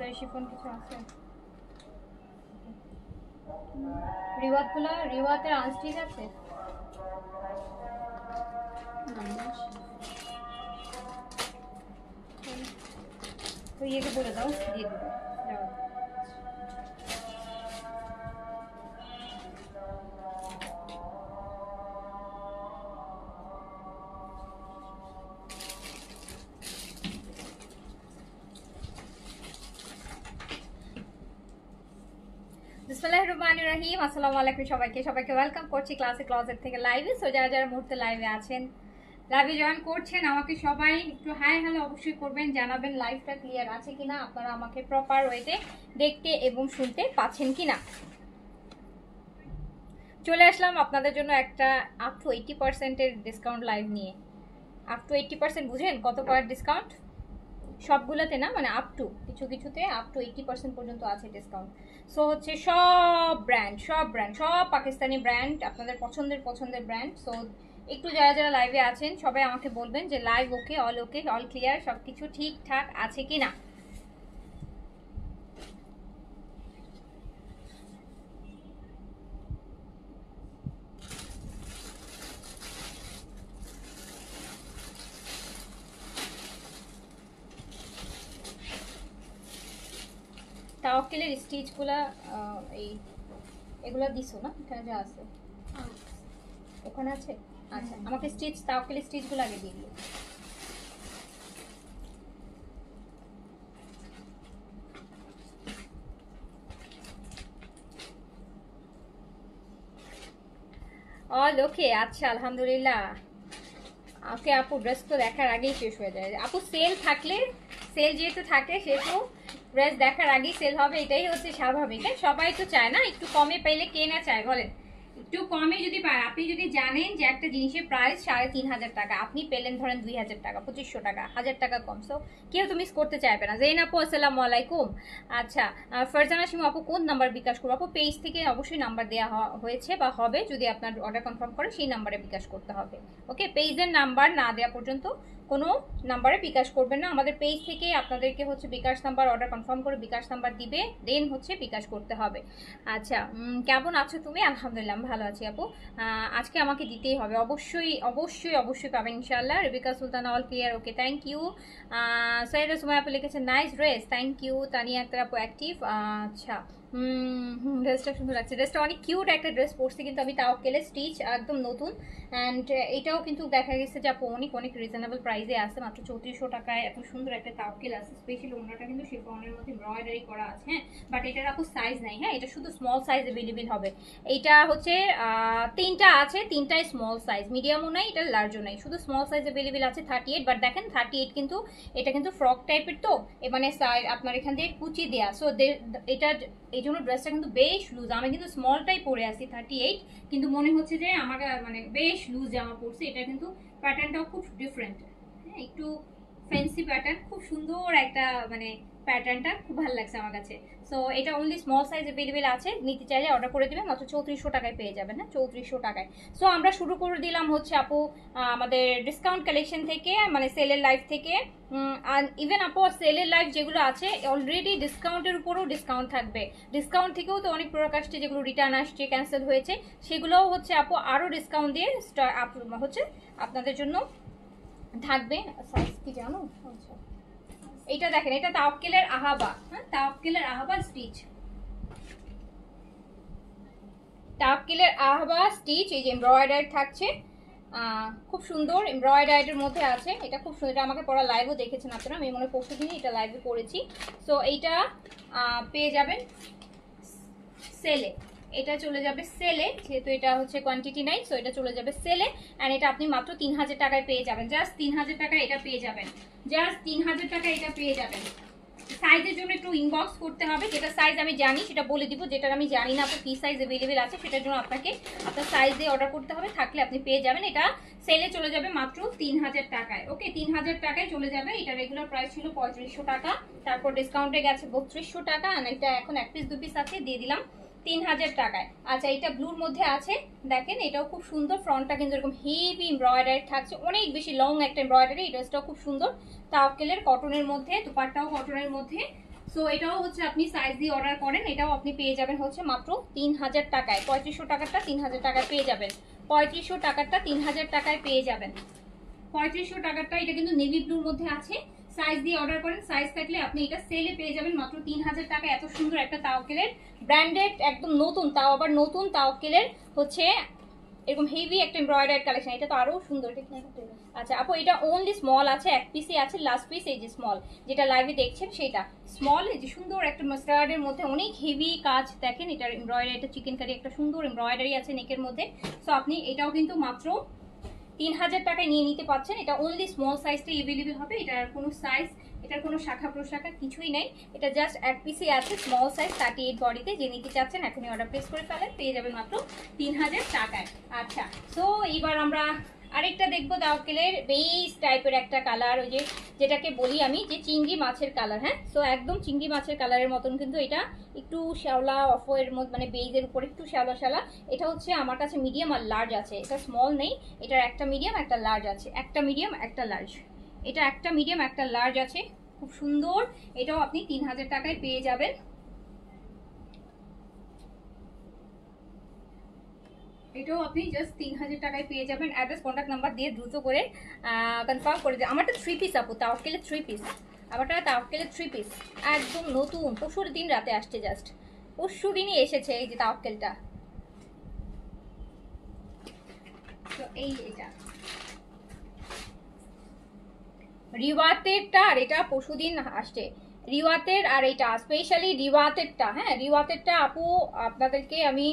Organza chiffon কিছু আছে? রিওয়াতের unstitch আছে? তো ইয়েকে বলে দাও, দিয়ে দেবো। বিসমিল্লাহির রহমানির রহিম। আসসালামু আলাইকুম সবাইকে ওয়েলকাম করছি ক্লাসে ক্লজেট থেকে লাইভে। সো যারা মুহূর্তে লাইভে আছেন, লাইভে জয়েন করছেন, আমাকে সবাই একটু হাই হ্যালো অবশ্যই করবেন, জানাবেন লাইভটা ক্লিয়ার আছে কিনা, আপনারা আমাকে প্রপার ওয়েতে দেখতে এবং শুনতে পাচ্ছেন কিনা। চলে আসলাম আপনাদের জন্য একটা আপ টু 80%-এর ডিসকাউন্ট লাইভ নিয়ে। আপ টু 80% বুঝেন কত পার ডিসকাউন্ট? সবগুলোতে না, মানে আপ টু কিছুতে আপ টু 80% পর্যন্ত আছে ডিসকাউন্ট। সো হচ্ছে সব পাকিস্তানি ব্র্যান্ড, আপনাদের পছন্দের ব্র্যান্ড। সো একটু যারা লাইভে আছেন সবাই আমাকে বলবেন যে লাইভ ওকে, অল ক্লিয়ার, সব কিছু ঠিকঠাক আছে কিনা। তাওয়াক্কুলের স্টিচগুলা এগুলা দিছো না? এখানে যা আছে ওখানে আছে। আচ্ছা, আমাকে তাওয়াক্কুলের স্টিচগুলো আগে দিয়ে দিও। অল ওকে, আচ্ছা আলহামদুলিল্লাহ। ওকে আপু, ড্রেস তো দেখার আগেই শেষ হয়ে যায় আপু। সেল যেহেতু থাকে সেহেতু ড্রেস দেখার আগেই সেল হবে, এটাই হচ্ছে স্বাভাবিক। সবাই তো চায় না একটু কমে পেলে, কে না চায় বলেন? একটু কমে যদি পায়, আপনি যদি জানেন যে একটা জিনিসের প্রাইস 3,500 টাকা, আপনি পেলেন ধরেন 2000 টাকা, 2500 টাকা, 1000 টাকা কম, সো কেউ তো মিস করতে চাইবে না। জেন আপু আসসালামু আলাইকুম। আচ্ছা, ফারজানা শিমু আপু কোন নাম্বার বিকাশ করবো? আপু পেজ থেকে অবশ্যই নাম্বার দেওয়া হয়েছে বা হবে, যদি আপনার অর্ডার কনফার্ম করে সেই নাম্বারে বিকাশ করতে হবে। ওকে, পেজের নাম্বার না দেওয়া পর্যন্ত কোনো নাম্বারে বিকাশ করবেন না। আমাদের পেজ থেকে আপনাদেরকে হচ্ছে বিকাশ নাম্বার, অর্ডার কনফার্ম করে বিকাশ নাম্বার দিবে, দেন হচ্ছে বিকাশ করতে হবে। আচ্ছা, কেমন আছো তুমি? আলহামদুলিল্লাহ ভালো আছি আপু। আজকে আমাকে দিতেই হবে, অবশ্যই পাবেন ইনশাআল্লাহ। Rebika Sultana all clear, okay thank you. Syed Sumai আপু লিখেছেন nice dress, thank you. Tania Akter আপু অ্যাক্টিভ। আচ্ছা, ড্রেসটা সুন্দর লাগছে, ড্রেসটা অনেক কিউট একটা ড্রেস পরছি কিন্তু আমি, তাওয়াক্কুলের স্টিচ একদম নতুন। অ্যান্ড এটাও কিন্তু দেখা গেছে যে আপু অনেক রিজনেবল প্রাইসে আছে, মাত্র 3400 টাকায় এত সুন্দর একটা তাওয়াক্কুল আছে। স্পেশালি ওনাটা কিন্তু শিফনের মধ্যে এমব্রয়ডারি করা আছে। হ্যাঁ, বাট এটার আপু সাইজ নাই। হ্যাঁ, এটা শুধু স্মল সাইজ অ্যাভেলেবেল হবে। এইটা হচ্ছে 3টা আছে, 3টাই স্মল সাইজ, মিডিয়ামও নাই, এটা লার্জও নাই, শুধু স্মল সাইজ অ্যাভেলেবেল আছে 38। বাট দেখেন 38 কিন্তু এটা কিন্তু ফ্রক টাইপের, তো মানে আপনার এখান থেকে কুচি দেয়া। সো এটা এই জন্য ড্রেসটা কিন্তু বেশ লুজ। আমি কিন্তু স্মলটাই পরে আসি 38, কিন্তু মনে হচ্ছে যে আমার মানে বেশ লুজ জামা পরছি। এটা কিন্তু প্যাটার্নটাও খুব ডিফারেন্ট, হ্যাঁ একটু ফ্যান্সি প্যাটার্ন, খুব সুন্দর একটা মানে প্যাটার্নটা খুব ভালো লাগছে আমার কাছে। সো এটা অনলি স্মল সাইজ অ্যাভেলেবেল আছে, নিতে চাইলে অর্ডার করে দেবেন, মাত্র 3400 টাকায় পেয়ে যাবেন। হ্যাঁ, 3400 টাকায়। সো আমরা শুরু করে দিলাম হচ্ছে আপু আমাদের ডিসকাউন্ট কালেকশন থেকে, মানে সেলের লাইভ থেকে। আর ইভেন আপু সেলের লাইভ যেগুলো আছে অলরেডি ডিসকাউন্টের উপরেও ডিসকাউন্ট থাকবে। ডিসকাউন্ট থেকেও তো অনেক প্রোডাক্ট আসছে যেগুলো রিটার্ন আসছে, ক্যান্সেল হয়েছে, সেগুলোও হচ্ছে আপু আরও ডিসকাউন্ট দিয়ে হচ্ছে আপনাদের জন্য থাকবে। সাইজ কি জানো? আচ্ছা, এইটা দেখেন, এটা তাওয়াক্কুলের আহাবা। হ্যাঁ, তাওয়াক্কুলের আহাবা স্টিচ, তাওয়াক্কুলের আহাবা স্টিচ, এই যে এমব্রয়ডারি থাকছে, খুব সুন্দর এমব্রয়ডারির মধ্যে আছে। এটা খুব সুন্দর, এটা আমাকে পড়া লাইভও দেখেছেন আপনারা, আমি মনে পরশু দিনই এটা লাইভে করেছি। সো এইটা পেয়ে যাবেন সেলে, এটা চলে যাবে সেলে, যেহেতু এটা হচ্ছে কোয়ান্টিটি নাই, সো এটা চলে যাবে সেলে। অ্যান্ড এটা আপনি মাত্র 3000 টাকায় পেয়ে যাবেন, জাস্ট 3000 টাকায় এটা পেয়ে যাবেন, জাস্ট 3000 টাকায় এটা পেয়ে যাবেন। সাইজের জন্য একটু ইনবক্স করতে হবে, যেটা সাইজ আমি জানি সেটা বলে দিব, যেটা আমি জানি না আপু কি সাইজ অ্যাভেলেবেল আছে সেটার জন্য আপনাকে আপনার সাইজ দিয়ে অর্ডার করতে হবে, থাকলে আপনি পেয়ে যাবেন। এটা সেলে চলে যাবে মাত্র 3000 টাকায়। ওকে, 3000 টাকায় চলে যাবে। এটা রেগুলার প্রাইস ছিল 3500 টাকা, তারপর ডিসকাউন্টে গেছে 3200 টাকা, আর এটা এখন 1 পিস 2 পিস আছে, দিয়ে দিলাম 3000 টাকায়। আচ্ছা, এটা ব্লুর মধ্যে আছে, দেখেন এটাও খুব সুন্দর, ফ্রন্টটা কিন্তু এরকম হেভি এমব্রয়ডারি থাকছে, অনেক বেশি লং একটা এমব্রয়ডারি। এই ড্রেসটাও খুব সুন্দর, তাওয়াক্কুলের কটনের মধ্যে, দুপাট্টাও কটনের মধ্যে। সো এটাও হচ্ছে আপনি সাইজ দিয়ে অর্ডার করেন, এটাও আপনি পেয়ে যাবেন হচ্ছে মাত্র 3000 টাকায়। 3500 টাকারটা 3000 টাকায় পেয়ে যাবেন। 3500 টাকারটা 3000 টাকায় পেয়ে যাবেন। 3500 টাকারটা এটা কিন্তু নেভি ব্লুর মধ্যে আছে। সাইজ দিয়ে অর্ডার করেন, সাইজ থাকলে আপনি এটা সেলে পেয়ে যাবেন মাত্র 3000 টাকা। এত সুন্দর একটা তাওয়াক্কেলের ব্র্যান্ডেড, একদম নতুন, তাও আবার নতুন তাওয়াক্কেলের হচ্ছে এরকম হেভি একটা এমব্রয়ডারি কালেকশন। এটা তো আরো সুন্দর। আচ্ছা আপু, এটা ওনলি স্মল আছে, এক পিসই আছে, লাস্ট পিস এই যে স্মল যেটা লাইভে দেখছেন সেটা স্মল। এই যে সুন্দর একটা মাস্টার্ডের মধ্যে অনেক হেভি কাজ, দেখেন এটার এমব্রয়ডারি, এটা চিকেন কারি একটা সুন্দর এমব্রয়ডারি আছে নেকের মধ্যে। সো আপনি এটাও কিন্তু মাত্র 3000 টাকায় নিয়ে নিতে পারছেন। এটা অনলি স্মল সাইজটা এভেলেবেল হবে। এটার কোনো সাইজ, এটার কোনো শাখা প্রশাখা কিছুই নেই, এটা জাস্ট এক পিসই আছে স্মল সাইজ 38 বডিতে। যে নিতে চাচ্ছেন এখনই অর্ডার প্লেস করে ফেলেন, পেয়ে যাবেন মাত্র 3000 টাকায়। আচ্ছা, সো এবার আমরা আরেকটা দেখবো তাওয়াক্কেলের বেস টাইপের একটা কালার, ওই যে যেটাকে বলি আমি যে চিংড়ি মাছের কালার। হ্যাঁ, সো একদম চিংড়ি মাছের কালারের মতন, কিন্তু এটা একটু শ্যাওলা অফের মধ্যে, মানে বেইজের উপর একটু শ্যাওলা শ্যাওলা। এটা হচ্ছে আমার কাছে মিডিয়াম আর লার্জ আছে, এটা স্মল নেই। এটার একটা মিডিয়াম একটা লার্জ আছে, একটা মিডিয়াম একটা লার্জ, এটা একটা মিডিয়াম একটা লার্জ আছে, খুব সুন্দর। এটাও আপনি 3000 টাকায় পেয়ে যাবেন। এটাও আপনি জাস্ট 3000 টাকায় পেয়ে যাবেন। অ্যাড্রেস কন্ট্যাক্ট নাম্বার দিয়ে দ্রুত করে কনফার্ম করে দেয়। আমারটা 3 পিস আপু, তাওয়াক্কেলের 3 পিস, আমারটা তাওয়াক্কেলের 3 পিস একদম নতুন, পরশুর দিন রাতে আসছে, জাস্ট পরশু দিনই এসেছে এই যে তাওয়াক্কেলটা। তো এই এটা রিওয়াতেরটা, আর এটা পরশুদিন আসছে রিওয়াতের, আর এটা স্পেশালি রিওয়াতেরটা। হ্যাঁ, রিওয়াতেরটা আপু আপনাদেরকে আমি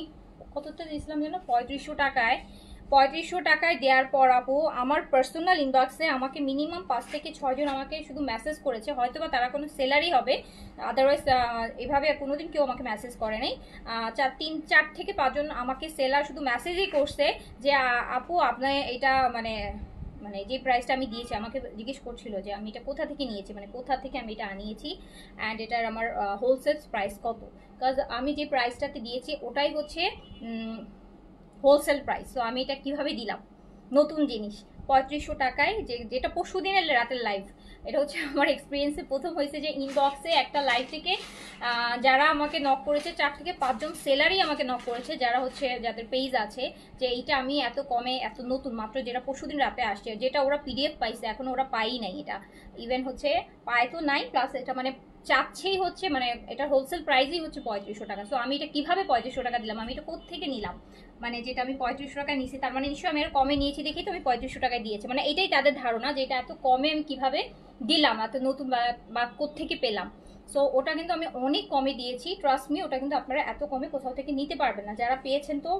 কতটা দিয়েছিলাম যেন, 3500 টাকায়। 3500 টাকায় দেওয়ার পর আপু আমার পার্সোনাল ইনবক্সে আমাকে মিনিমাম 5 থেকে 6 জন আমাকে শুধু মেসেজ করেছে, হয়তো বা তারা কোনো সেলারই হবে, আদারওয়াইজ এভাবে কোনোদিন কেউ আমাকে মেসেজ করে নাই। 4 থেকে 5 জন আমাকে সেলার শুধু মেসেজই করছে যে আপু আপনার এটা মানে মানে যে প্রাইসটা আমি দিয়েছি, আমাকে জিজ্ঞেস করছিল যে আমি এটা কোথা থেকে নিয়েছি, মানে কোথা থেকে আমি এটা আনিয়েছি, অ্যান্ড এটার আমার হোলসেল প্রাইস কত। বিকজ আমি যে প্রাইসটাতে দিয়েছি ওটাই হচ্ছে হোলসেল প্রাইস। তো আমি এটা কিভাবে দিলাম, নতুন জিনিস 3500 টাকায়, যেটা পরশু দিনের রাতের লাইভ। এটা হচ্ছে আমার এক্সপিরিয়েন্সে প্রথম হয়েছে যে ইনবক্সে একটা লাইভ থেকে যারা আমাকে নক করেছে, 4 থেকে 5 জন সেলারই আমাকে নক করেছে, যারা হচ্ছে যাদের পেজ আছে, যে এইটা আমি এত কমে, এত নতুন মাত্র, যেটা পরশুদিন রাতে আসছে, যেটা ওরা পিডিএফ পাইছে, এখনো ওরা পাই নাই। এটা ইভেন হচ্ছে পায় তো নাই, প্লাস এটা মানে চাচ্ছেই হচ্ছে, মানে এটা হোলসেল প্রাইসই হচ্ছে 3500 টাকা। সো আমি এটা কিভাবে 3500 টাকা দিলাম, আমি এটা কোত্থেকে নিলাম, মানে যেটা আমি 3500 টাকা নিয়েছি, তার মানে নিশ্চয়ই আমি এর কমে নিয়েছি দেখি তো আমি 3500 টাকায় দিয়েছি, মানে এটাই তাদের ধারণা যে এটা এত কমে আমি কিভাবে দিলাম, এত নতুন বা কোত্থেকে পেলাম। সো ওটা কিন্তু আমি অনেক কমে দিয়েছি, ট্রাস্ট মি। ওটা কিন্তু আপনারা এত কমে কোথাও থেকে নিতে পারবেন না, যারা পেয়েছেন। তো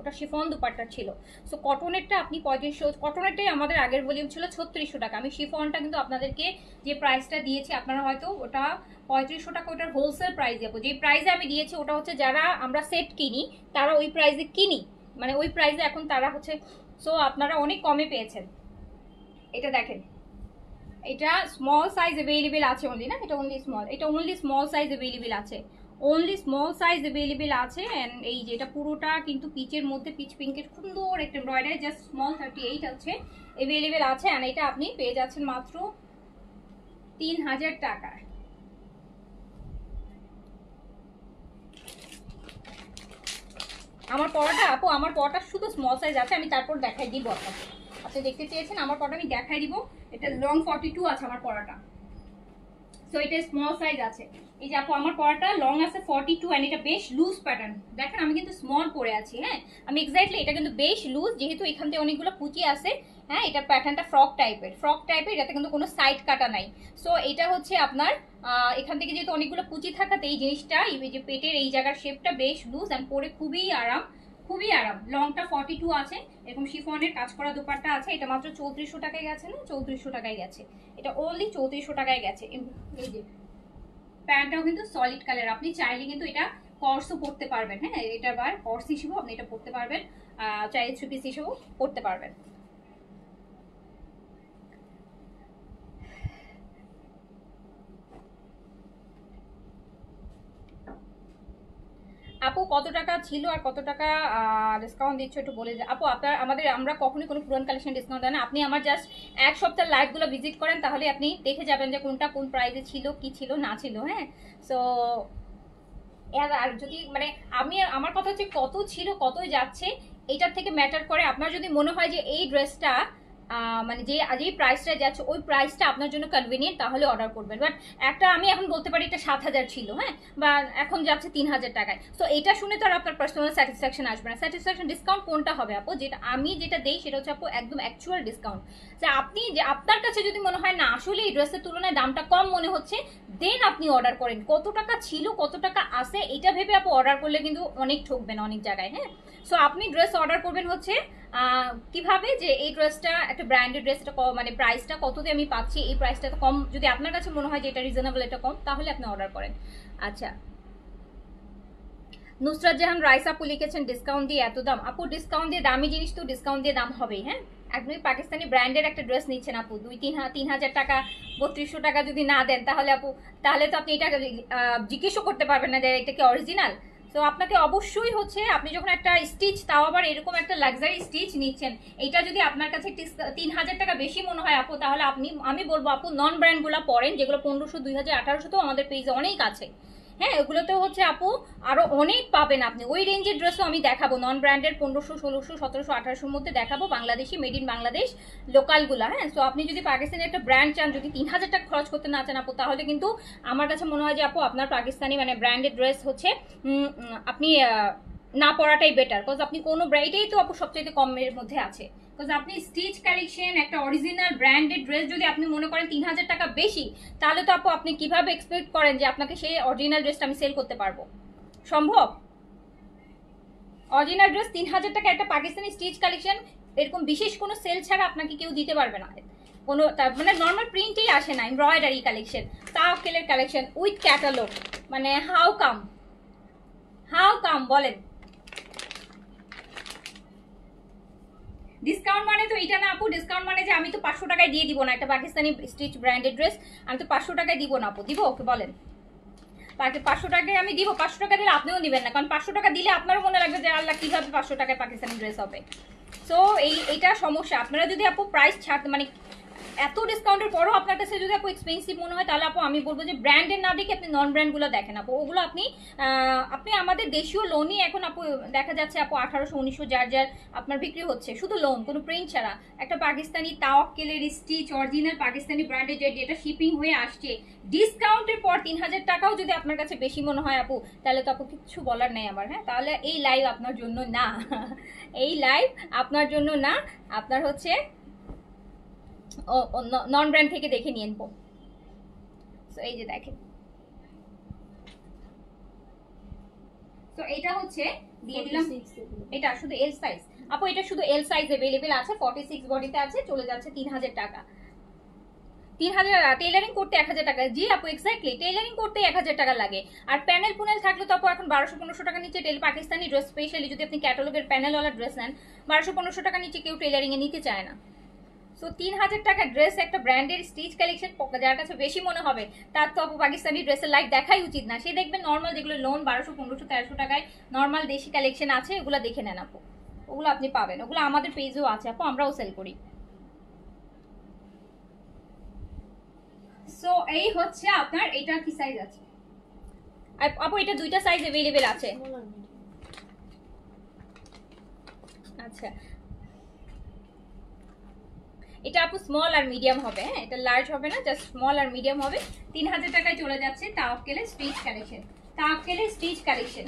ওটা শিফন দুপাট্টা ছিল। সো কটনেরটা আপনি 3500, কটনেরটাই আমাদের আগের ভলিউম ছিল 3600 টাকা। আমি শিফনটা কিন্তু আপনাদেরকে যে প্রাইসটা দিয়েছি, আপনারা হয়তো ওটা 3500 টাকা ওটার হোলসেল প্রাইস দেবো, যে প্রাইসে আমি দিয়েছি ওটা হচ্ছে যারা আমরা সেট কিনি তারা ওই প্রাইসে কিনি, মানে ওই প্রাইসে এখন তারা হচ্ছে। সো আপনারা অনেক কমে পেয়েছেন। এটা দেখেন, এটা স্মল সাইজ অ্যাভেলেবেল আছে অনলি, না এটা অনলি স্মল, এটা অনলি স্মল সাইজ অ্যাভেলেবেল আছে, অনলি স্মল সাইজ অ্যাভেলেবেল আছে। অ্যান্ড এই যে এটা পুরোটা কিন্তু পিচের মধ্যে, পিচ পিঙ্কের সুন্দর একটা এমব্রয়ডারি, জাস্ট স্মল 38 আছে অ্যাভেলেবেল আছে। অ্যান্ড এটা আপনি পেয়ে যাচ্ছেন মাত্র 3000 টাকায়। আমার পরাটা আপু, আমার পরাটা শুধু স্মল সাইজ আছে, আমি তারপর দেখাই দিব আপনাকে। আপনি দেখতে চেয়েছেন আমার পরাটা, আমি দেখাই দিব। এটা লং 42 আছে আমার পরাটা, সো এটা স্মল সাইজ আছে। এই যে আপু আমার পরাটা লং আছে 42, এন্ড এটা বেশ লুজ প্যাটার্ন। দেখেন আমি কিন্তু স্মল পরে আছি, হ্যাঁ আমি এক্স্যাক্টলি, এটা কিন্তু বেশ লুজ, যেহেতু এখান থেকে অনেকগুলো কুচি আছে। হ্যাঁ, এটা প্যাটার্নটা ফ্রক টাইপের, এটাতে কিন্তু কোনো সাইড কাটা নাই। সো এটা হচ্ছে আপনার এখান থেকে যেহেতু অনেকগুলো কুচি থাকাতে এই জিনিসটা, এই যে পেটের এই জায়গার শেপটা বেশ লুজ, অ্যান্ড পরে খুবই আরাম, খুবই আরাম। লংটা 42 আছে, এরকম শিফনের কাজ করা দুপাট্টা আছে। এটা মাত্র 3400 টাকায় গেছে, না 3400 টাকায় গেছে, এটা অনলি 3400 টাকায় গেছে। এই যে প্যান্টটাও কিন্তু সলিড কালার, আপনি চাইলে কিন্তু এটা কর্সও পরতে পারবেন। হ্যাঁ, এটা বার কর্স হিসেবেও আপনি এটা পরতে পারবেন, চাইলে 3 পিস হিসেবেও পরতে পারবেন। আপু কত টাকা ছিল আর কত টাকা ডিসকাউন্ট দিচ্ছ একটু বলে যে আপু আপনার আমরা কখনোই কোনো পুরান কালেকশন ডিসকাউন্ট দেয় না। আপনি আমার জাস্ট এক সপ্তাহ লাইভগুলো ভিজিট করেন, তাহলে আপনি দেখে যাবেন যে কোনটা কোন প্রাইসে ছিল, কি ছিল না ছিল। হ্যাঁ, সো আর যদি মানে আমার কথা হচ্ছে কত ছিল কতই যাচ্ছে এটার থেকে ম্যাটার করে। আপনার যদি মনে হয় যে এই ড্রেসটা মানে যে প্রাইসটা যাচ্ছে ওই প্রাইসটা আপনার জন্য কনভিনিয়েন্ট, তাহলে অর্ডার করবেন। বাট একটা আমি এখন বলতে পারি এটা 7,000 ছিল, হ্যাঁ, বা এখন যাচ্ছে 3,000 টাকায়। তো এটা শুনে তো আর আপনার পার্সোনাল স্যাটিসফ্যাকশন আসবে না। স্যাটিসফ্যাকশন ডিসকাউন্ট কোনটা হবে আপু? যেটা দেই সেটা হচ্ছে আপু একদম অ্যাকচুয়াল ডিসকাউন্ট। যে আপনার কাছে যদি মনে হয় না আসলে এই ড্রেসের তুলনায় দামটা কম মনে হচ্ছে, দেন আপনি অর্ডার করেন। কত টাকা ছিল কত টাকা আছে এটা ভেবে আপু অর্ডার করলে কিন্তু অনেক ঠকবেন অনেক জায়গায়। হ্যাঁ, সো আপনি ড্রেস অর্ডার করবেন হচ্ছে কিভাবে, যে এই ড্রেসটা একটা ব্র্যান্ডেড ড্রেস, এটা মানে প্রাইসটা কততে আমি পাচ্ছি, এই প্রাইসটা তো কম। যদি আপনার কাছে মনে হয় যে এটা রিজনেবল, এটা কম, তাহলে আপনি অর্ডার করেন। আচ্ছা, নুসরাত জাহান রাইস আপু লিখেছেন ডিসকাউন্ট দিয়ে এত দাম। আপু ডিসকাউন্ট দিয়ে দামি জিনিস তো ডিসকাউন্ট দিয়ে দাম হবেই। হ্যাঁ, একদমই পাকিস্তানি ব্র্যান্ডের একটা ড্রেস নিচ্ছেন আপু, 3,000 টাকা 3200 টাকা যদি না দেন তাহলে আপু তাহলে তো আপনি এটা জিজ্ঞেসও করতে পারবেন না যে এটা কি অরিজিনাল। তো আপনাকে অবশ্যই হচ্ছে আপনি যখন একটা স্টিচ, তাও আবার এরকম একটা লাক্সারি স্টিচ নিচ্ছেন, এটা যদি আপনার কাছে 3,000 টাকা বেশি মনে হয় আপু, তাহলে আমি বলবো আপু নন ব্র্যান্ডগুলো পড়েন, যেগুলো 1500 2000 1800 তো আমাদের পেজে অনেক আছে। হ্যাঁ, ওগুলোতেও হচ্ছে আপু আরো অনেক পাবেন আপনি। ওই রেঞ্জের ড্রেসও আমি দেখাবো, নন ব্র্যান্ডের 1500 1600 1700 1800 মধ্যে দেখাবো, বাংলাদেশি মেড ইন বাংলাদেশ লোকালগুলা। হ্যাঁ, সো আপনি যদি পাকিস্তানি একটা ব্র্যান্ড চান, যদি 3,000 টাকা খরচ করতে না চান আপু, তাহলে কিন্তু আমার কাছে মনে হয় যে আপু আপনার পাকিস্তানি মানে ব্র্যান্ডেড ড্রেস হচ্ছে আপনি না পরাটাই বেটার। বিকজ আপনি কোনো এটাই তো আপু সবচেয়ে কমের মধ্যে আছে। বিকজ আপনি স্টিচ কালেকশন একটা অরিজিনাল ব্র্যান্ডেড ড্রেস যদি আপনি মনে করেন 3,000 টাকা বেশি, তাহলে তো আপু আপনি কিভাবে এক্সপেক্ট করেন যে আপনাকে সেই অরিজিনাল ড্রেসটা আমি সেল করতে পারবো? সম্ভব? অরিজিনাল ড্রেস 3,000 টাকা একটা পাকিস্তানি স্টিচ কালেকশন এরকম বিশেষ কোনো সেল ছাড়া আপনাকে কেউ দিতে পারবে না। কোনো মানে নর্মাল প্রিন্টেই আসে না, এমব্রয়ডারি কালেকশন, তাওয়াক্কেলের কালেকশন উইথ ক্যাটালগ, মানে হাউ কাম বলেন? ডিসকাউন্ট মানে তো এটা না আপু, ডিসকাউন্ট মানে যে আমি তো 500 টাকায় দিয়ে দিব না একটা পাকিস্তানি স্টিচ ব্র্যান্ডেড ড্রেস, আমি তো 500 টাকায় দিব না আপু। দিব ওকে বলেন? 500 টাকায় আমি দিব, 500 টাকা দিলে আপনিও দিবেন না, কারণ 500 টাকা দিলে আপনারও মনে লাগবে যে আল্লাহ কিভাবে 500 টাকায় পাকিস্তানি ড্রেস হবে। সো এইটা সমস্যা। আপনারা যদি আপু প্রাইস ছাড়তে মানে এত ডিসকাউন্টের পরও আপনার কাছে যদি আপু এক্সপেন্সিভ মনে হয়, তাহলে আপু আমি বলবো যে ব্র্যান্ডের না দেখে আপনি নন ব্র্যান্ডগুলো দেখেন আপু। ওগুলো আপনি আমাদের দেশীয় লোনই এখন আপু দেখা যাচ্ছে আপু 1800 1900 যার আপনার বিক্রি হচ্ছে, শুধু লোন, কোনো প্রিন্ট ছাড়া। একটা পাকিস্তানি তাওয়াক্কেলের স্টিচ অরিজিনাল পাকিস্তানি ব্র্যান্ডের যেটা শিপিং হয়ে আসছে, ডিসকাউন্টের পর 3,000 টাকাও যদি আপনার কাছে বেশি মনে হয় আপু, তাহলে তো আপু কিছু বলার নেই আমার। হ্যাঁ, তাহলে এই লাইভ আপনার জন্য না এই লাইভ আপনার জন্য না, আপনার হচ্ছে নন ব্র্যান্ড থেকে দেখে নিয়ে নেবো। তো এই যে দেখেন, তো এটা হচ্ছে দিয়ে দিলাম, এটা শুধু এল সাইজ আপু, এটা শুধু এল সাইজ अवेलेबल আছে, 46 বডিতে আছে, চলে যাচ্ছে 3,000 টাকা। 3,000 টেইলারিং করতে 1,000 টাকা। জি আপু এক্স্যাক্টলি, টেইলারিং করতে 1,000 টাকা লাগে। আর প্যানেল পুনেল থাকলে তো আপু এখন 1200-1500 টাকা নিচে পাকিস্তানি ড্রেস, স্পেশালি যদি আপনি ক্যাটালগের প্যানেলওয়ালা ড্রেস নেন, 1200-1500 টাকা নিচে কেউ টেইলারিং এ নিতে চায় না। সো 3,000 টাকা ড্রেস একটা ব্র্যান্ডের স্টিচ কালেকশন যার কাছে বেশি মনে হবে, তার তো আপু পাকিস্তানি ড্রেসের লাইক দেখাই উচিত না। সে দেখবেন নর্মাল যেগুলো লোন 1200-1500-1300 টাকায় নর্মাল দেশি কালেকশন আছে, ওগুলো দেখে নেন আপু, ওগুলো আপনি পাবেন, ওগুলো আমাদের পেজেও আছে আপু, আমরাও সেল করি। সো এই হচ্ছে আপনার, এটা কি সাইজ আছে আপু? এটা দুইটা সাইজ अवेलेबल আছে। আচ্ছা, এটা আপু স্মল আর মিডিয়াম হবে। হ্যাঁ, এটা লার্জ হবে না, জাস্ট স্মল আর মিডিয়াম হবে। 3,000 টাকায় চলে যাচ্ছে তাওয়াক্কেলের স্টিচ কালেকশন। তাওয়াক্কেলের স্টিচ কালেকশন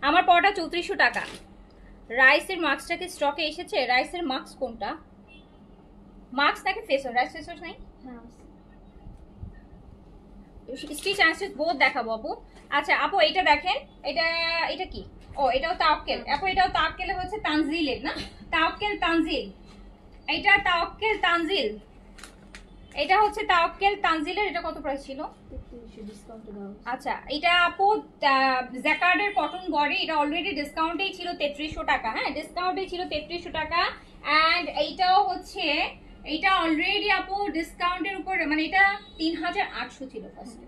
আমার পড়াটা 3400 টাকা। রাইসের মাস্কটা কি স্টকে এসেছে? রাইসের মাস্ক কোনটা? মাস্ক নাকি face wash? Rice face wash নাই, স্টিচ অ্যান্ড স্টিচ বোথ দেখাবো আপু। আচ্ছা আপু এটা দেখেন, এটা কি? ও এটাও তাওয়াক্কেল আপু, এটাও তাওয়াক্কেলে হচ্ছে তানজিলের না, তাওয়াক্কেল তানজিল, এটা তাওয়াক্কেল তানজিল, এটা হচ্ছে তাওয়াক্কেল তানজিলের। এটা কত প্রাইস ছিল? আচ্ছা, এটা আপু জ্যাকার্ডের কটন বডি, এটা অলরেডি ডিসকাউন্টেই ছিল 3300 টাকা। হ্যাঁ, ডিসকাউন্টেই ছিল 3300 টাকা। অ্যান্ড এইটাও হচ্ছে, এটা অলরেডি আপু ডিসকাউন্টের উপরে, মানে এটা 3,800 ছিল ফার্স্টে,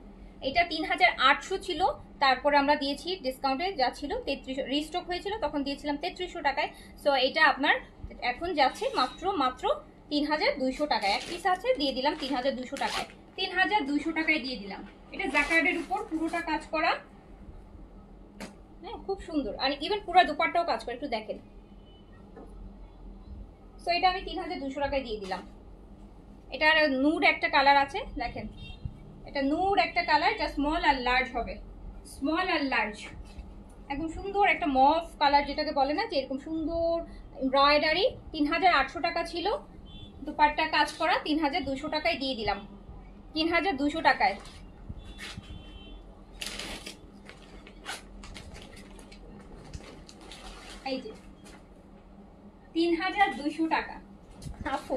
এটা 3800 ছিল, তারপরে আমরা দিয়েছি ডিসকাউন্টে যা ছিল 3300, রিস্টক হয়েছিল তখন দিয়েছিলাম 3300 টাকায়। সো এটা আপনার এখন যাচ্ছে মাত্র 3200 টাকায়। এক পিস আছে, দিয়ে দিলাম 3200 টাকায়, 3200 টাকায় দিয়ে দিলাম। এটা জ্যাকার্ডের উপর পুরোটা কাজ করা, হ্যাঁ খুব সুন্দর। আর ইভেন পুরো দুপাট্টাও কাজ করে, একটু দেখেন। সো এটা আমি 3200 টাকায় দিয়ে দিলাম। এটার নুড একটা কালার আছে, দেখেন এটা নুড একটা কালার, এটা স্মল আর লার্জ হবে, স্মল আর লার্জ, একদম সুন্দর একটা মফ কালার যেটাকে বলে না, যে এরকম সুন্দর এমব্রয়ডারি। 3800 টাকা ছিল, দুপাট্টা কাজ করা, 3200 টাকায় দিয়ে দিলাম, 3200 টাকায়। এই যে 3200 টাকা। আপু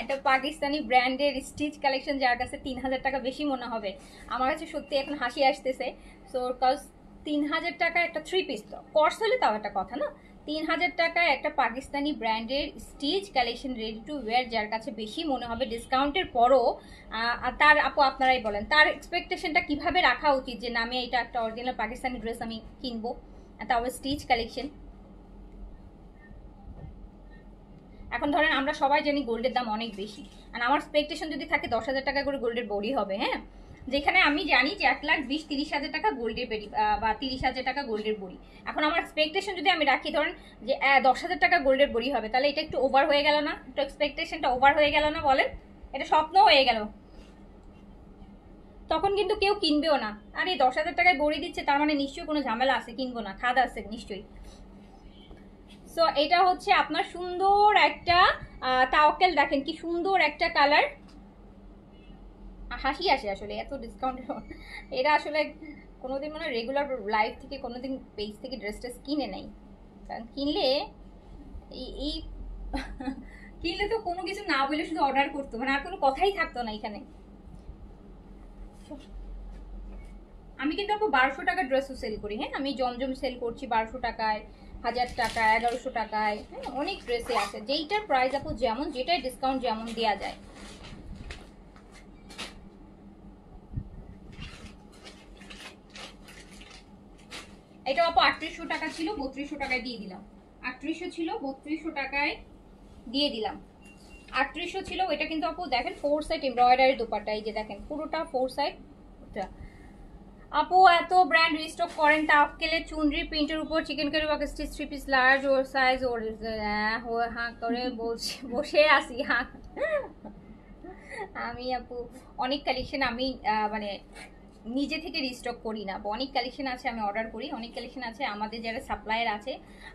একটা পাকিস্তানি ব্র্যান্ডের স্টিচ কালেকশন যার কাছে 3000 টাকা বেশি মনে হবে, আমার কাছে সত্যি এখন হাসি আসতেছে। সো কজ 3000 টাকা একটা 3 পিস, তো কর্স হলে তাও একটা কথা না, 3000 টাকায় একটা পাকিস্তানি ব্র্যান্ডের stitch collection ready to wire যার কাছে বেশি মনে হবে ডিসকাউন্টের পরও, তার আপু আপনারাই বলেন তার এক্সপেকটেশনটা কিভাবে রাখা উচিত, যে নামে এটা একটা অরিজিনাল পাকিস্তানি ড্রেস আমি কিনবো, তাও স্টিচ কালেকশন। এখন ধরেন আমরা সবাই জানি গোল্ডের দাম অনেক বেশি, আর আমার এক্সপেকটেশন যদি থাকে 10,000 টাকা করে গোল্ডের বড়ি হবে, হ্যাঁ, যেখানে আমি জানি যে 1,20,000-30,000 টাকা গোল্ডের বেরি বা 30,000 টাকা গোল্ডের বড়ি। এখন আমার এক্সপেকটেশন যদি আমি রাখি ধরেন যে 10,000 টাকা গোল্ডের বড়ি হবে, তাহলে এটা একটু ওভার হয়ে গেল না? একটু এক্সপেকটেশনটা ওভার হয়ে গেল না বলেন? এটা স্বপ্ন হয়ে গেল, তখন কিন্তু কেউ কিনবেও না। আর এই 10,000 টাকায় বড়ি দিচ্ছে, তার মানে নিশ্চয়ই কোনো ঝামেলা আছে, কিনবো না, খাদ আছে নিশ্চয়ই। সো এটা হচ্ছে আপনার সুন্দর একটা তাওয়াক্কেল, দেখেন কি সুন্দর একটা কালার, হাসি আসে আসলে এত ডিসকাউন্ট। এরা আসলে কোনোদিন মানে রেগুলার লাইফ থেকে কোনোদিন পেজ থেকে ড্রেস ট্রেস কিনে নেই, কারণ কিনলে এই কিনলে তো কোনো কিছু না বলে শুধু অর্ডার করতো, মানে আর কোনো কথাই থাকতো না এখানে। আমি কিন্তু আপু 1200 টাকার ড্রেসও সেল করি, হ্যাঁ আমি জমজম সেল করছি 1200 টাকায়, 1000 টাকা, 1100 টাকায়, হ্যাঁ অনেক ড্রেসে আছে, যেইটার প্রাইস আপু যেমন, যেটাই ডিসকাউন্ট যেমন দেওয়া যায়। এটা আপু 3800 টাকা ছিল, 3200 টাকায় দিয়ে দিলাম। 3800 ছিল, 3200 টাকায় দিয়ে দিলাম। 3800 ছিল, এটা কিন্তু আপু দেখেন 4 সাইড এমব্রয়ডারি দুপাট্টা, এই যে দেখেন পুরোটা 4 সাইড। আপু এত ব্র্যান্ড রিস্টক করেন, তাওয়াক্কেলের চুনরি প্রিন্টের উপর chikankari work stitch 3 piece large ওর সাইজ ওর, হাঁ করে বলছি, বসে আসি হাঁ। আমি আপু অনেক কালেকশন আমি মানে নিজে থেকে রিস্টক করি না, অনেক কালেকশন আছে আমি অর্ডার করি, অনেক কালেকশন আছে আমাদের যারা সাপ্লায়ার আছে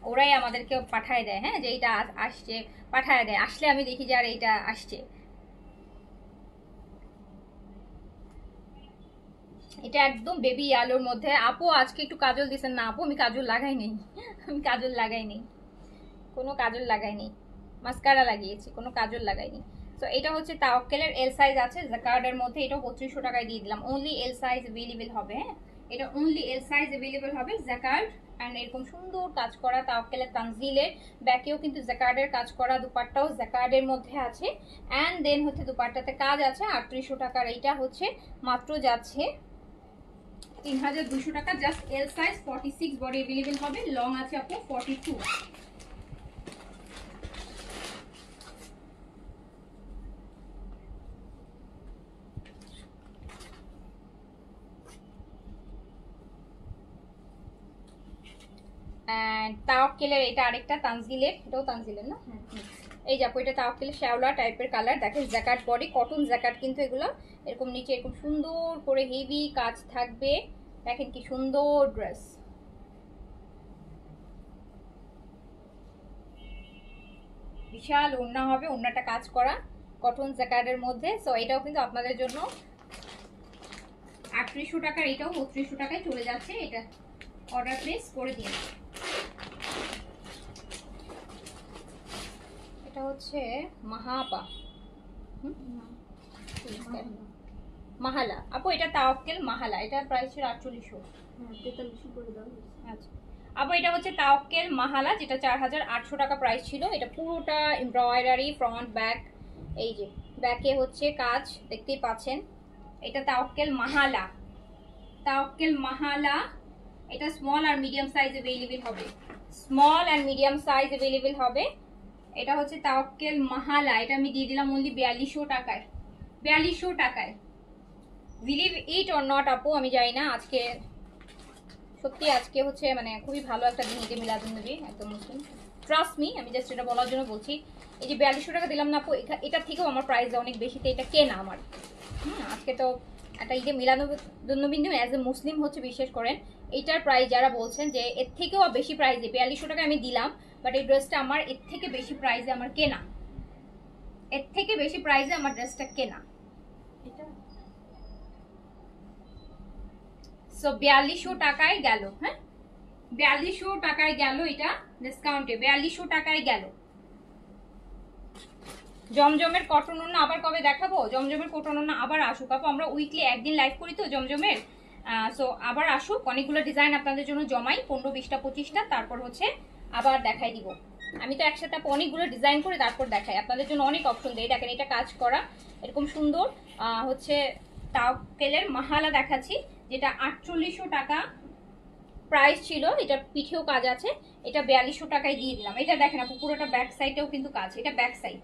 ওরাই আমাদেরকে পাঠায় দেয়, হ্যাঁ যে এইটা আসছে পাঠায় দেয়, আসলে আমি দেখি যে আর এইটা আসছে। এটা একদম বেবি আলোর মধ্যে। আপু আজকে একটু কাজল দিছেন না? আপু আমি কাজল লাগাই নেই, আমি কাজল লাগাই নেই, কোনো কাজল লাগাই নেই, মাস্কারা লাগিয়েছি, কোনো কাজল লাগাইনি। সো এটা হচ্ছে তাওয়াক্কেলের এল সাইজ আছে জাকার্ডের মধ্যে, এটাও 3200 টাকায় দিয়ে দিলাম। অনলি এল সাইজ অ্যাভেলেবেল হবে, হ্যাঁ এটা অনলি এল সাইজ অ্যাভেলেবেল হবে। জাকার্ড অ্যান্ড এরকম সুন্দর কাজ করা তাওয়াক্কেলের তানজিলের, ব্যাকেও কিন্তু জাকার্ডের কাজ করা, দুপাট্টাও জাকার্ডের মধ্যে আছে, অ্যান্ড দেন হচ্ছে দুপাট্টাতে কাজ আছে। 3800 টাকার এইটা হচ্ছে মাত্র যাচ্ছে 3200 টাকা, just L size 46 body available হবে, লং আছে আপু 42। তাওয়াক্কেলের এটা আরেকটা তানজিলের, এটাও তানজিলের না, এই যে আপু এটা তাওয়াক্কেলের শ্যাওলা টাইপের কালার, দেখেন জ্যাকার্ড বডি, কটন জ্যাকার্ড কিন্তু এগুলো, এরকম নিচে এরকম সুন্দর করে হেভি কাজ থাকবে, দেখেন কি সুন্দর ড্রেস। বিশাল ওড়না হবে, ওড়নাটা কাজ করা কটন জ্যাকার্ডের মধ্যে। সো এটাও কিন্তু আপনাদের জন্য 3800 টাকার, এটাও 3200 টাকায় চলে যাচ্ছে, এটা অর্ডার প্লেস করে দিন। এটা হচ্ছে মাহাপা, মাহালা আপু, এটা তাওয়াক্কেল মাহালা, এটার প্রাইস ছিল 4800, 4300 করে দাও। আচ্ছা আপু এটা হচ্ছে তাওয়াক্কেল মাহালা, যেটা 4800 টাকা প্রাইস ছিল। এটা পুরোটা এমব্রয়ডারি ফ্রন্ট ব্যাক, এই যে ব্যাকে হচ্ছে কাজ দেখতেই পাচ্ছেন, এটা তাওয়াক্কেল মাহালা, তাওয়াক্কেল মাহালা, এটা স্মল আর মিডিয়াম সাইজ अवेलेबल হবে, small and medium size available হবে। এটা হচ্ছে তাওয়াক্কেল মাহালা, এটা আমি দিয়ে দিলাম অনলি 4200 টাকায়, 4200 টাকায়। বিলিভ ইট অর নট আপু, আমি জানি না আজকে সত্যি আজকে হচ্ছে মানে খুবই ভালো একটা দিন, ঈদে মিলাদুন্নবী, একদম মুসলিম, ট্রাস্ট মি, আমি জাস্ট এটা বলার জন্য বলছি। এই যে 4200 টাকা দিলাম না আপু, এটার থেকেও আমার প্রাইস অনেক বেশি, তো এটা কেনা আমার। আজকে তো একটা ঈদে মিলাদুন্নবী অ্যাজ এ মুসলিম হচ্ছে বিশ্বাস করেন এইটার প্রাইস যারা বলছেন যে এর থেকেও বেশি প্রাইসে 4200 টাকা আমি দিলাম, বাট এই ড্রেসটা আমার এর থেকে বেশি প্রাইসে আমার কেনা, এর থেকে বেশি প্রাইসে আমার ড্রেসটা কেনা। সো 4200 টাকায় গেল, হ্যাঁ 4200 টাকায় গেল, এটা ডিসকাউন্টে 4200 টাকায় গেল। জমজমের কটন ওড়না আবার কবে দেখাবো? জমজমের কটন ওড়না আবার আসুক আপু, আমরা উইকলি একদিন লাইভ করি তো জমজমের, সো আবার আসুক, অনেকগুলো ডিজাইন আপনাদের জন্য জমাই, 15, 20টা 25টা, তারপর হচ্ছে আবার দেখাই দিব। আমি তো একসাথে অনেকগুলো ডিজাইন করে তারপর দেখাই, আপনাদের জন্য অনেক অপশন দেই। দেখেন এটা কাজ করা এরকম সুন্দর হচ্ছে তাওয়াক্কেলের মাহালা দেখাচ্ছি, যেটা 4800 টাকা প্রাইস ছিল, এটা পিঠেও কাজ আছে, এটা 4200 টাকায় দিয়ে দিলাম। এটা দেখেন আপু পুরোটা ব্যাক সাইডেও কিন্তু কাজ, এটা ব্যাক সাইড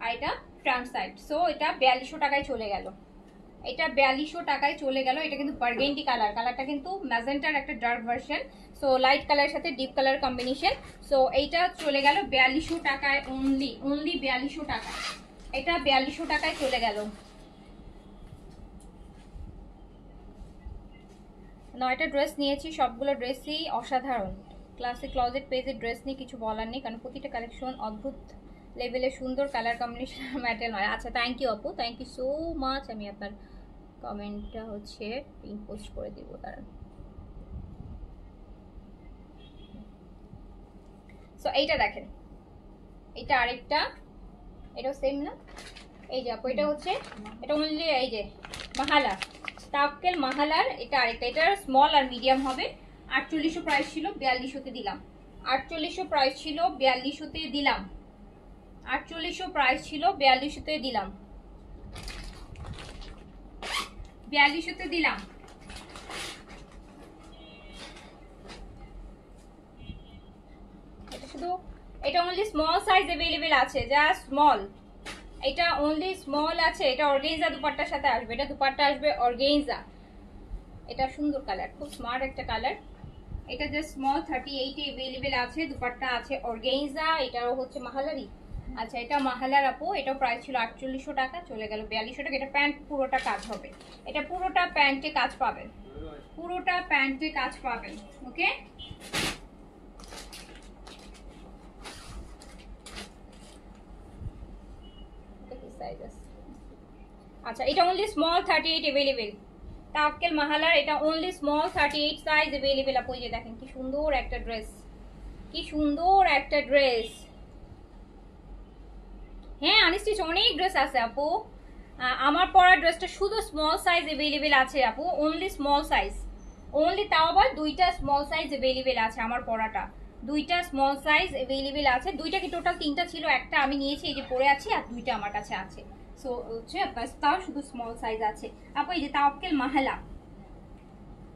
আর এটা ফ্রন্ট সাইড, সো এটা 4200 টাকায় চলে গেল, এটা 4200 টাকায় চলে গেল। এটা কিন্তু বার্গেন্ডি কালার, কালারটা কিন্তু ম্যাজেন্টার একটা ডার্ক ভার্সন, সো লাইট কালারের সাথে ডিপ কালার কম্বিনেশন, সো এইটা চলে গেল 4200 টাকায়, অনলি 4200 টাকা, এটা 4200 টাকায় চলে গেল। 9টা ড্রেস নিয়েছি, সবগুলো ড্রেসই অসাধারণ। ক্লাসিক ক্লজেট পেজের ড্রেস নিয়ে কিছু বলার নেই, কারণ প্রতিটা কালেকশন অদ্ভুত লেভেলের সুন্দর, কালার কম্বিনেশন ম্যাটেরিয়াল নয়। আচ্ছা থ্যাংক ইউ আপু, থ্যাংক ইউ সো মাচ। আমি আপনার কমেন্টটা হচ্ছে পিন পোস্ট করে দিব তারা। সো এইটা দেখেন, এটা আরেকটা, এটাও সেম না, এই যে আপু এটা হচ্ছে, এটা অনলি এই যে মাহালা, তাওয়াক্কেল মাহালার এটা আরেকটা, এটার স্মল আর মিডিয়াম হবে। 4800 প্রাইস ছিল, 4200-তে দিলাম। 4800 প্রাইস ছিল, 4200-তে দিলাম। 4800 প্রাইস ছিল, 4200-তে দিলাম, 4200-তে দিলাম। এটা শুধু, এটা অনলি স্মল সাইজ अवेलेबल আছে, যা স্মল, এটা অনলি স্মল আছে। এটা অর্গানজা দুপাট্টার সাথে আসবে, এটা দুপাট্টা আসবে অর্গানজা, এটা সুন্দর কালার, খুব স্মার্ট একটা কালার। এটা জাস্ট স্মল 38 এ अवेलेबल আছে, দুপাট্টা আছে অর্গানজা, এটাও হচ্ছে মাহালারি। আচ্ছা এটা মাহালার আপু, এটাও প্রাইস ছিল 4800 টাকা, চলে গেল 4200 টাকা। এটা প্যান্ট পুরোটা কাজ হবে, এটা পুরোটা প্যান্টে কাজ পাবেন, পুরোটা প্যান্টে কাজ পাবেন। ওকে আচ্ছা এটা অনলি স্মল 38 अवेलेबल, তাওয়াক্কেল মাহালার এটা অনলি স্মল 38 সাইজ अवेलेबल আপু। এই যে দেখেন কি সুন্দর একটা ড্রেস, কি সুন্দর একটা ড্রেস। হ্যাঁ আনস্টিচ অনেক ড্রেস আছে আপু, আমার পরা ড্রেসটা শুধু স্মল সাইজ अवेलेबल আছে আপু, অনলি স্মল সাইজ, অনলি, তাও আবার 2টা স্মল সাইজ अवेलेबल আছে আমার পরাটা, 2টা স্মল সাইজ अवेलेबल আছে। 2টা কি টোটাল 3টা ছিল, একটা আমি নিয়েছি এই যে পরে আছি, আর 2টা আমার কাছে আছে, সো হচ্ছে তাও শুধু স্মল সাইজ আছে আপু। এই যে তাওয়াক্কেল মাহালা,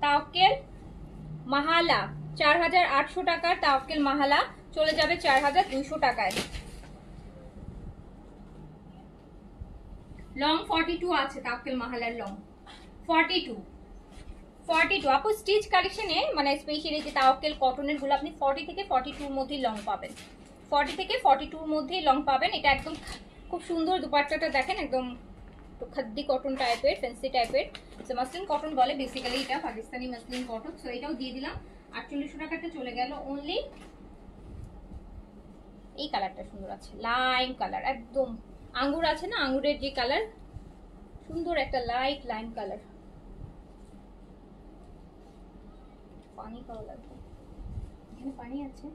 তাওয়াক্কেল মাহালা 4800 টাকার তাওয়াক্কেল মাহালা চলে যাবে 4200 টাকায়। লং 42 আছে তাওয়াক্কেল মাহালার, লং 42 আপু। স্টিচ কালেকশনে মানে স্পেশালি যে তাওয়াক্কেল কটনের গুলো আপনি 40 থেকে 42 এর মধ্যে লং পাবেন, 40 থেকে 42 এর মধ্যে লং পাবেন। এটা একদম খুব সুন্দর, দুপাট্টাটা দেখেন একদম খাদ্দি কটন টাইপের, ফ্যান্সি টাইপের, মাসলিন কটন বলে বেসিক্যালি, এটা পাকিস্তানি মাসলিন কটন। সো এটাও দিয়ে দিলাম 4800 টাকাতে চলে গেল অনলি। এই কালারটা সুন্দর আছে, লাইম কালার, একদম আঙ্গুর আছে না, আঙ্গুরের যে কালার, সুন্দর একটা লাইট লাইম কালার। পানি খাওয়া লাগবে, এখানে পানি আছে।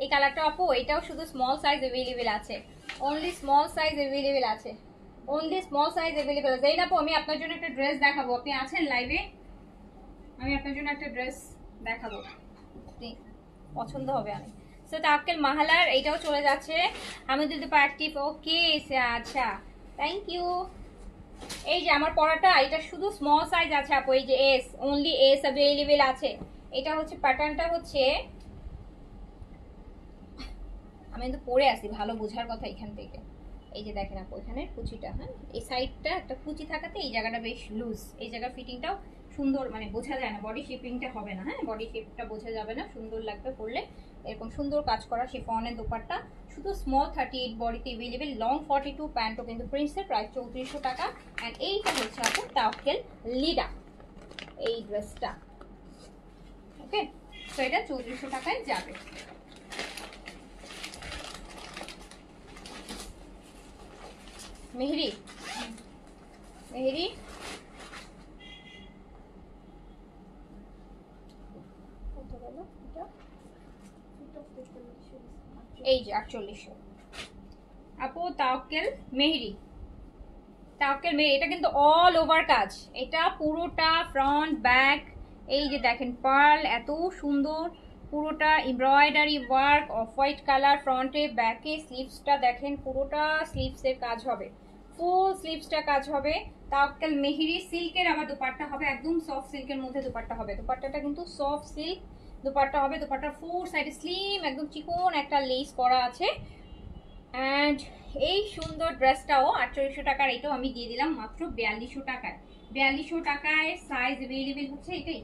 এই কালারটা আপু, এটাও শুধু স্মল সাইজ अवेलेबल আছে, অনলি স্মল সাইজ अवेलेबल আছে, অনলি স্মল সাইজ अवेलेबल। যেই না আপু আমি আপনার জন্য একটা ড্রেস দেখাবো, আপনি আছেন লাইভে, আমি আপনার জন্য একটা ড্রেস দেখাবো, আপনি পছন্দ হবে অনেক। সো তাওয়াক্কেল মাহালার এইটাও চলে যাচ্ছে আমাদের তো অ্যাক্টিভ। ওকে আচ্ছা, থ্যাংক ইউ। এই যে আমার পরাটা, এটা শুধু স্মল সাইজ আছে আপু, এই যে এস, অনলি এস অ্যাভেলেবেল আছে। এটা হচ্ছে প্যাটার্নটা হচ্ছে, আমি কিন্তু পরে আসি ভালো বোঝার কথা এখান থেকে। এই যে দেখেন আপু এখানে কুচিটা, হ্যাঁ এই সাইডটা একটা কুচি থাকাতে এই জায়গাটা বেশ লুজ, এই জায়গার ফিটিংটাও সুন্দর, মানে বোঝা যায় না, বডি শেপিংটা হবে না, হ্যাঁ বডি শেপটা বোঝা যাবে না, সুন্দর লাগবে পরলে। এরকম সুন্দর কাজ করা শিফনের দোপাট্টা, শুধু স্মল 38 বডিতে অ্যাভেলেবেল, লং 42, প্যান্টও কিন্তু প্রিন্সের, প্রাইস 3400 টাকা। অ্যান্ড এইটা হচ্ছে আপু তাওয়াক্কেল লিডা, এই ড্রেসটা। ওকে, তো এটা 3400 টাকায় যাবে। মেহেরি, মেহেরি এই যে 4800 আপু তাওয়াক্কেল মেহেরি। তাওয়াক্কেল মেহেরি, এটা কিন্তু অল ওভার কাজ, এটা পুরোটা ফ্রন্ট ব্যাক, এই যে দেখেন পার্ল এত সুন্দর, পুরোটা embroidery work, off white colour ফ্রন্টে ব্যাকে, স্লিভসটা দেখেন পুরোটা স্লিভসের কাজ হবে, ফুল স্লিভসটা কাজ হবে। তাওয়াক্কেল মেহেরি, সিল্কের আবার দোপাট্টা হবে, একদম সফট সিল্কের মধ্যে দোপাট্টা হবে, দোপাট্টাটা কিন্তু সফট সিল্ক দোপাট্টা হবে, দোপাট্টার ফোর সাইডে স্লিম একদম চিকন একটা লেস করা আছে। অ্যান্ড এই সুন্দর ড্রেসটাও 4800 টাকার, এটাও আমি দিয়ে দিলাম মাত্র 4200 টাকায়। 4200 টাকায় সাইজ অ্যাভেলেবেল হচ্ছে এটাই,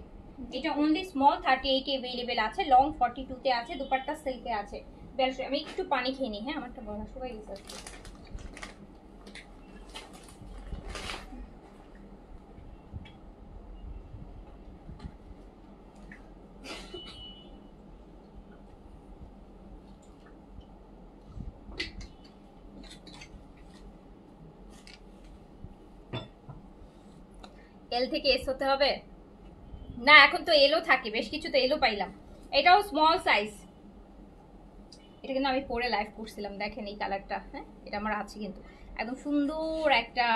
এটা অনলি স্মল 38 অ্যাভেলেবেল আছে, লং 42 আছে, দুপাট্টা সিল্কে আছে। 4200। আমি একটু পানি খেয়ে নিই, হ্যাঁ আমারটা বলা সবাই গেছে। এল থেকে এস হতে হবে না, এখন তো এলও থাকে, বেশ কিছু তো এলও পাইলাম। এটাও স্মল সাইজ, এটা কিন্তু আমি পরে লাইভ করছিলাম, দেখেন এই কালারটা, হ্যাঁ এটা আমার আছে কিন্তু, একদম সুন্দর একটা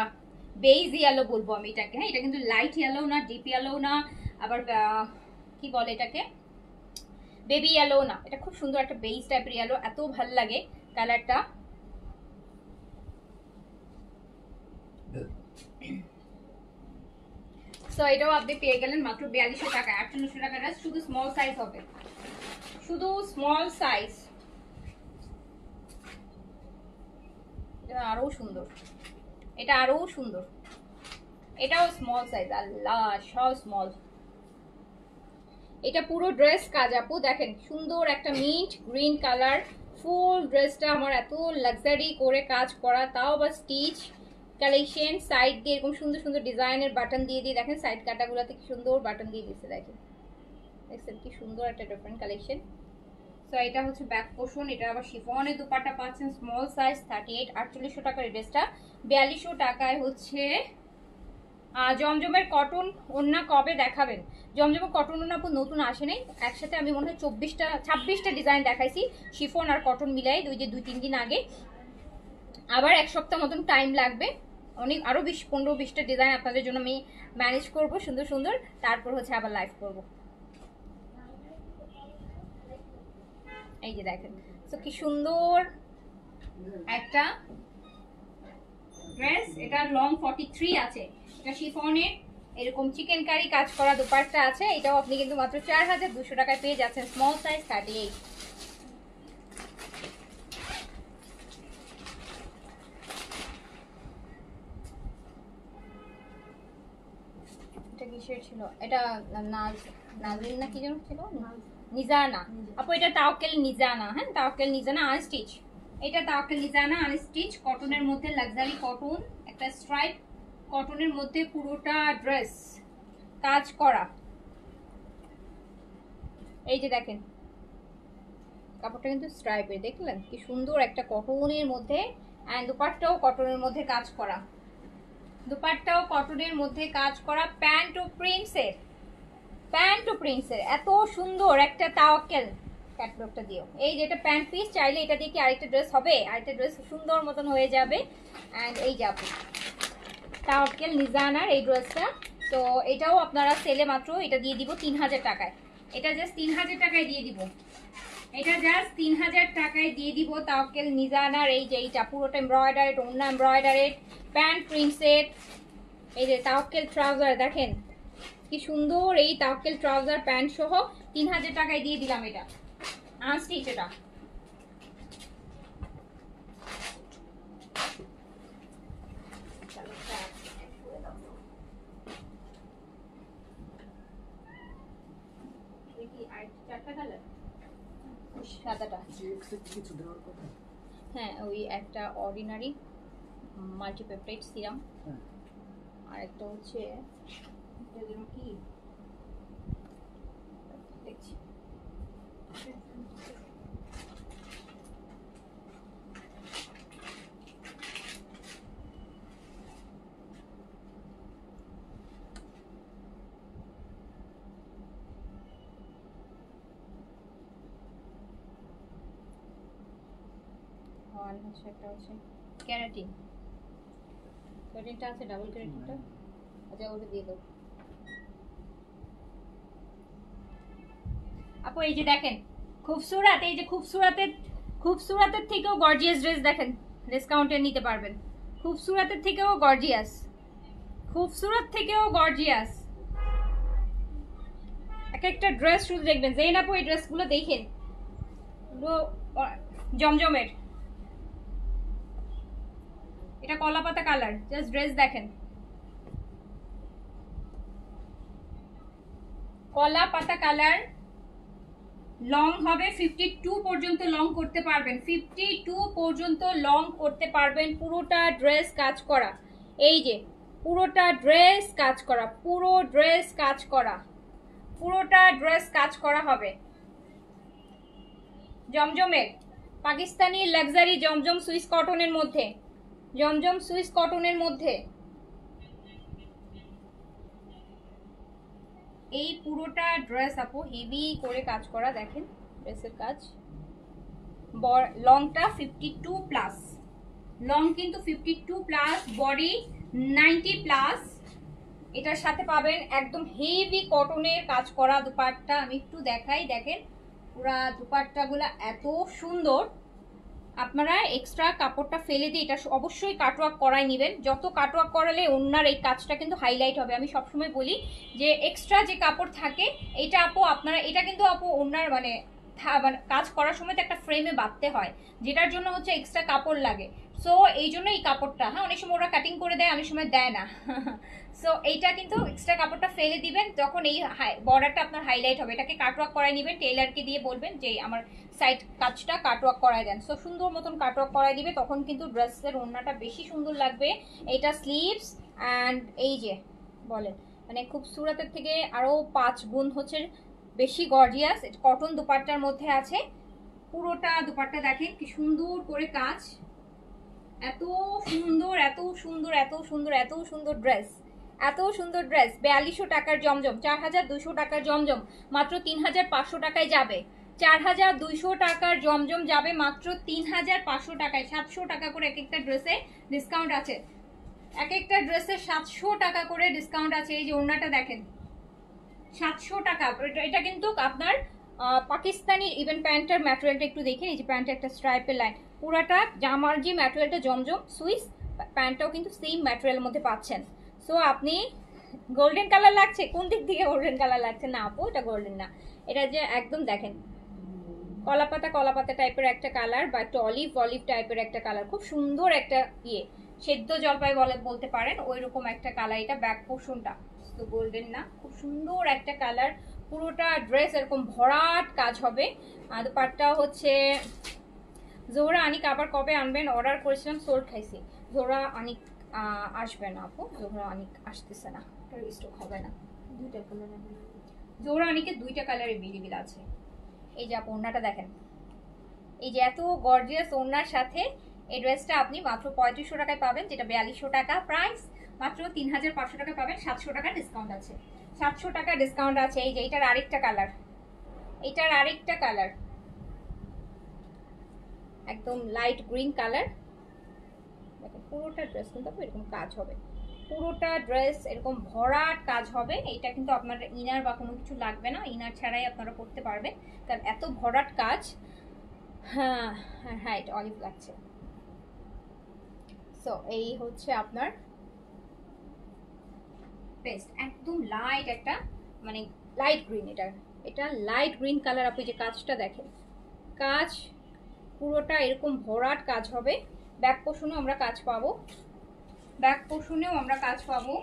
বেজ ইয়েলো বলবো আমি এটাকে, হ্যাঁ এটা কিন্তু লাইট ইয়েলো না, ডিপ ইয়েলো না, আবার কি বলে এটাকে বেবি ইয়েলো না, এটা খুব সুন্দর একটা বেজ টাইপের ইয়েলো, এত ভালো লাগে কালারটা। সো এটাও আপনি পেয়ে গেলেন মাত্র 4200 টাকা। 4800 টাকা ড্রেস, শুধু স্মল সাইজ হবে, শুধু স্মল সাইজ। এটা আরো সুন্দর, এটা আরো সুন্দর, এটাও স্মল সাইজ, আল্লাহ সব স্মল। এটা পুরো ড্রেস কাজ আপু, দেখেন সুন্দর একটা মিন্ট গ্রিন কালার, ফুল ড্রেসটা আমার এত লাক্সারি করে কাজ করা, তাও বা স্টিচ কালেকশন, সাইড দিয়ে এরকম সুন্দর সুন্দর ডিজাইনের বাটন দিয়ে দিয়ে, দেখেন সাইড কাটাগুলোতে কি সুন্দর বাটন দিয়ে দিচ্ছে, দেখেন দেখছেন কি সুন্দর একটা ডিফারেন্ট কালেকশন। সো এটা হচ্ছে ব্যাক পোর্শন, এটা আবার শিফনের দুপাট্টা পাচ্ছেন স্মল সাইজ 38। 4800 টাকার এই ড্রেসটা 4200 টাকায় হচ্ছে। জমজমের কটন ওড়না কবে দেখাবেন? জমজমের কটন ওড়না আপু নতুন আসে নাই, একসাথে আমি মনে হয় 26টা ডিজাইন দেখাইছি শিফন আর কটন মিলাই, 2-3 দিন আগে। আবার এক সপ্তাহ মতন টাইম লাগবে, অনেক আরো 15-20টা ডিজাইন আপনাদের জন্য আমি ম্যানেজ করব সুন্দর সুন্দর, তারপর হচ্ছে আবার লাইভ করব। এই যে দেখেন তো কি সুন্দর একটা ড্রেস, এটা লং 43 আছে, এটা শিফনের এরকম চিকেন কারি কাজ করা দুপাট্টা আছে, এটাও আপনি কিন্তু মাত্র 4200 টাকায় পেয়ে যাচ্ছেন, স্মল সাইজ 38। এটা কিসের ছিল? এটা নাজরিন না কি যেন ছিল, নিজানা আপু, এটা তাওয়াক্কেল নিজানা, হ্যাঁ তাওয়াক্কেল নিজানা আনস্টিচ, এটা তাওয়াক্কেল নিজানা আনস্টিচ, কটনের মধ্যে লাক্সারি কটন, একটা স্ট্রাইপ কটনের মধ্যে পুরোটা ড্রেস কাজ করা। এই যে দেখেন কাপড়টা কিন্তু স্ট্রাইপের, দেখলেন কি সুন্দর একটা কটনের মধ্যে, এন্ড দুপাট্টাও কটনের মধ্যে কাজ করা, দুপাট্টাও কটনের মধ্যে কাজ করা, প্যান্ট ও প্রিন্টসের, প্যান্ট ও প্রিন্টসের এত সুন্দর একটা তাওয়াক্কেল ক্যাটলগটা দিও। এই যেটা প্যান্ট পিস, চাইলে এটা দিয়ে কি আরেকটা ড্রেস হবে, আরেকটা ড্রেস সুন্দর মতন হয়ে যাবে। এন্ড এই যে আপু তাওয়াক্কেল নিজানার এই ড্রেসটা, তো এটাও আপনারা সেলে মাত্র এটা দিয়ে দিব 3000 টাকায়, এটা জাস্ট 3000 টাকায় দিয়ে দিব। এটা জাস্ট 3000 টাকায় দিয়ে দিব তাওয়াক্কেল নিজানার। এই যে এইটা পুরোটা এমব্রয়ডারি, ওন্না এমব্রয়ডারি, প্যান্ট প্রিন্সেট। এই যে তাওয়াক্কেল ট্রাউজার দেখেন কি সুন্দর, এই তাওয়াক্কেল ট্রাউজার প্যান্ট সহ 3000 টাকায় দিয়ে দিলাম। এটা আনস্টিচ, এটা সাদাটা হ্যাঁ, ওই একটা অর্ডিনারি মাল্টিপেপটাইড সিরাম, আর একটা হচ্ছে কি দেখছি হচ্ছে একটা হচ্ছে ক্যারাটিন। ক্যারাটিনটা আছে, ডাবল ক্যারাটিনটা। আচ্ছা ওটা দিয়ে দাও আপু। এই যে দেখেন খুবসুরত, এই যে খুবসুরতের থেকেও গর্জিয়াস ড্রেস দেখেন, ডিসকাউন্টে নিতে পারবেন। খুবসুরতের থেকেও গর্জিয়াস, খুবসুরত থেকেও গর্জিয়াস এক একটা ড্রেস শুধু দেখবেন। যেই আপু এই ড্রেসগুলো দেখেন, জমজমের, এটা কলা পাতা কালার, জাস্ট ড্রেস দেখেন, কলা পাতা কালার। লং হবে 52 পর্যন্ত লং করতে পারবেন, 52 পর্যন্ত লং করতে পারবেন। পুরোটা ড্রেস কাজ করা, এই যে পুরোটা ড্রেস কাজ করা, পুরো ড্রেস কাজ করা, পুরোটা ড্রেস কাজ করা হবে। জমজমের পাকিস্তানি লাক্সারি জমজম সুইস কটনের মধ্যে, জমজম সুইস কটনের মধ্যে এই পুরোটা ড্রেস আপু হেভি করে কাজ করা। দেখেন ড্রেসের কাজ, লংটা 52 প্লাস, লং কিন্তু 52 প্লাস, বডি 90 প্লাস। এটার সাথে পাবেন একদম হেভি কটনের কাজ করা দুপাট্টা। আমি একটু দেখাই, দেখেন পুরা দুপাট্টাগুলো এত সুন্দর। আপনারা এক্সট্রা কাপড়টা ফেলে দিয়ে এটা অবশ্যই কাটওয়ার্ক করাই নেবেন। যত কাটওয়ার্ক করালে ওনার এই কাজটা কিন্তু হাইলাইট হবে। আমি সবসময় বলি যে এক্সট্রা যে কাপড় থাকে এটা আপু আপনারা, এটা কিন্তু আপু ওনার মানে কাজ করার সময় তো একটা ফ্রেমে বাঁধতে হয়, যেটার জন্য হচ্ছে এক্সট্রা কাপড় লাগে। সো এই জন্য এই কাপড়টা, হ্যাঁ অনেক সময় ওরা কাটিং করে দেয়, অনেক সময় দেয় না। সো এইটা কিন্তু এক্সট্রা কাপড়টা ফেলে দিবেন, তখন এই বর্ডারটা আপনার হাইলাইট হবে। এটাকে কাটওয়ার্ক করাই নেবেন, টেইলারকে দিয়ে বলবেন যে আমার সাইড কাজটা কাটওয়ার্ক করাই দেন। সো সুন্দর মতন কাটওয়ার্ক করাই দিবে, তখন কিন্তু ড্রেসের ওড়নাটা বেশি সুন্দর লাগবে। এইটা স্লিভস অ্যান্ড এই যে বলেন মানে খুব সুরাতের থেকে আরও 5 গুণ হচ্ছে বেশি গর্জিয়াস। কটন দুপাট্টার মধ্যে আছে, পুরোটা দুপাট্টা দেখেন কি সুন্দর করে কাজ, এত সুন্দর এত সুন্দর এত সুন্দর এত সুন্দর ড্রেস, এত সুন্দর ড্রেস। 4200 টাকার জমজম, 4200 টাকার জমজম মাত্র 3500 টাকায় যাবে। 4200 টাকার জমজম যাবে মাত্র 3500 টাকায়। 700 টাকা করে এক একটা ড্রেসে ডিসকাউন্ট আছে, এক একটা ড্রেসে 700 টাকা করে ডিসকাউন্ট আছে। এই যে ওড়নাটা দেখেন 700 টাকা। এটা কিন্তু আপনার পাকিস্তানি। ইভেন প্যান্টের ম্যাটেরিয়ালটা একটু দেখেন, এই যে প্যান্টে একটা স্ট্রাইপের লাইন, পুরাটা জামার যে ম্যাটেরিয়ালটা জমজম সুইস, প্যান্টটাও কিন্তু সেম ম্যাটেরিয়ালের মধ্যে পাচ্ছেন। সো আপনি গোল্ডেন কালার লাগছে, কোন দিক থেকে গোল্ডেন কালার লাগছে? না আপু এটা গোল্ডেন না, এটা যে একদম দেখেন কলাপাতা টাইপের একটা কালার, বা একটা অলিভ টাইপের একটা কালার, খুব সুন্দর একটা ইয়ে, সেদ্ধ জলপাই বলতে পারেন ওই রকম একটা কালার। এটা ব্যাক পোর্শনটা তো গোল্ডেন না, খুব সুন্দর একটা কালার। পুরোটা ড্রেস এরকম ভরাট কাজ হবে। আর দুপাট্টা হচ্ছে জোহরা আনিক আবার কবে আনবেন? অর্ডার করেছিলাম, সোল্ড খাইছি। জোহরা আনিক আসবে না আপু, জোহরা আনিক আসতেছে না, স্টক হবে না। দুইটা কালার, জোহরা আনিকে দুইটা কালার এভেলেবেল আছে। এই যে আপু ওড়নাটা দেখেন, এই যে এত গর্জিয়াস ওড়নার সাথে এই ড্রেসটা আপনি মাত্র 3500 টাকায় পাবেন, যেটা 4200 টাকা প্রাইস। মাত্র 3500 টাকা পাবেন, 700 টাকা ডিসকাউন্ট আছে, 700 টাকা ডিসকাউন্ট আছে। এই যে এটার আরেকটা কালার, এটার আরেকটা কালার একদম লাইট গ্রিন কালার। দেখেন পুরোটা ড্রেস কিন্তু এরকম কাজ হবে, পুরোটা ড্রেস এরকম ভরাট কাজ হবে। এটা কিন্তু আপনার ইনার বা কোনো কিছু লাগবে না, ইনার ছাড়াই আপনারা করতে পারবেন, কারণ এত ভরাট কাজ। হ্যাঁ হ্যাঁ, এটা অলিভ লাগছে। সো এই হচ্ছে আপনার পেস্ট, একদম লাইট একটা মানে লাইট গ্রিন। এটা লাইট গ্রিন কালার। আপনি যে কাজটা দেখেন, কাজ পুরোটা এরকম ভরাট কাজ হবে। ব্যাক পোর্শনেও আমরা কাজ পাবো,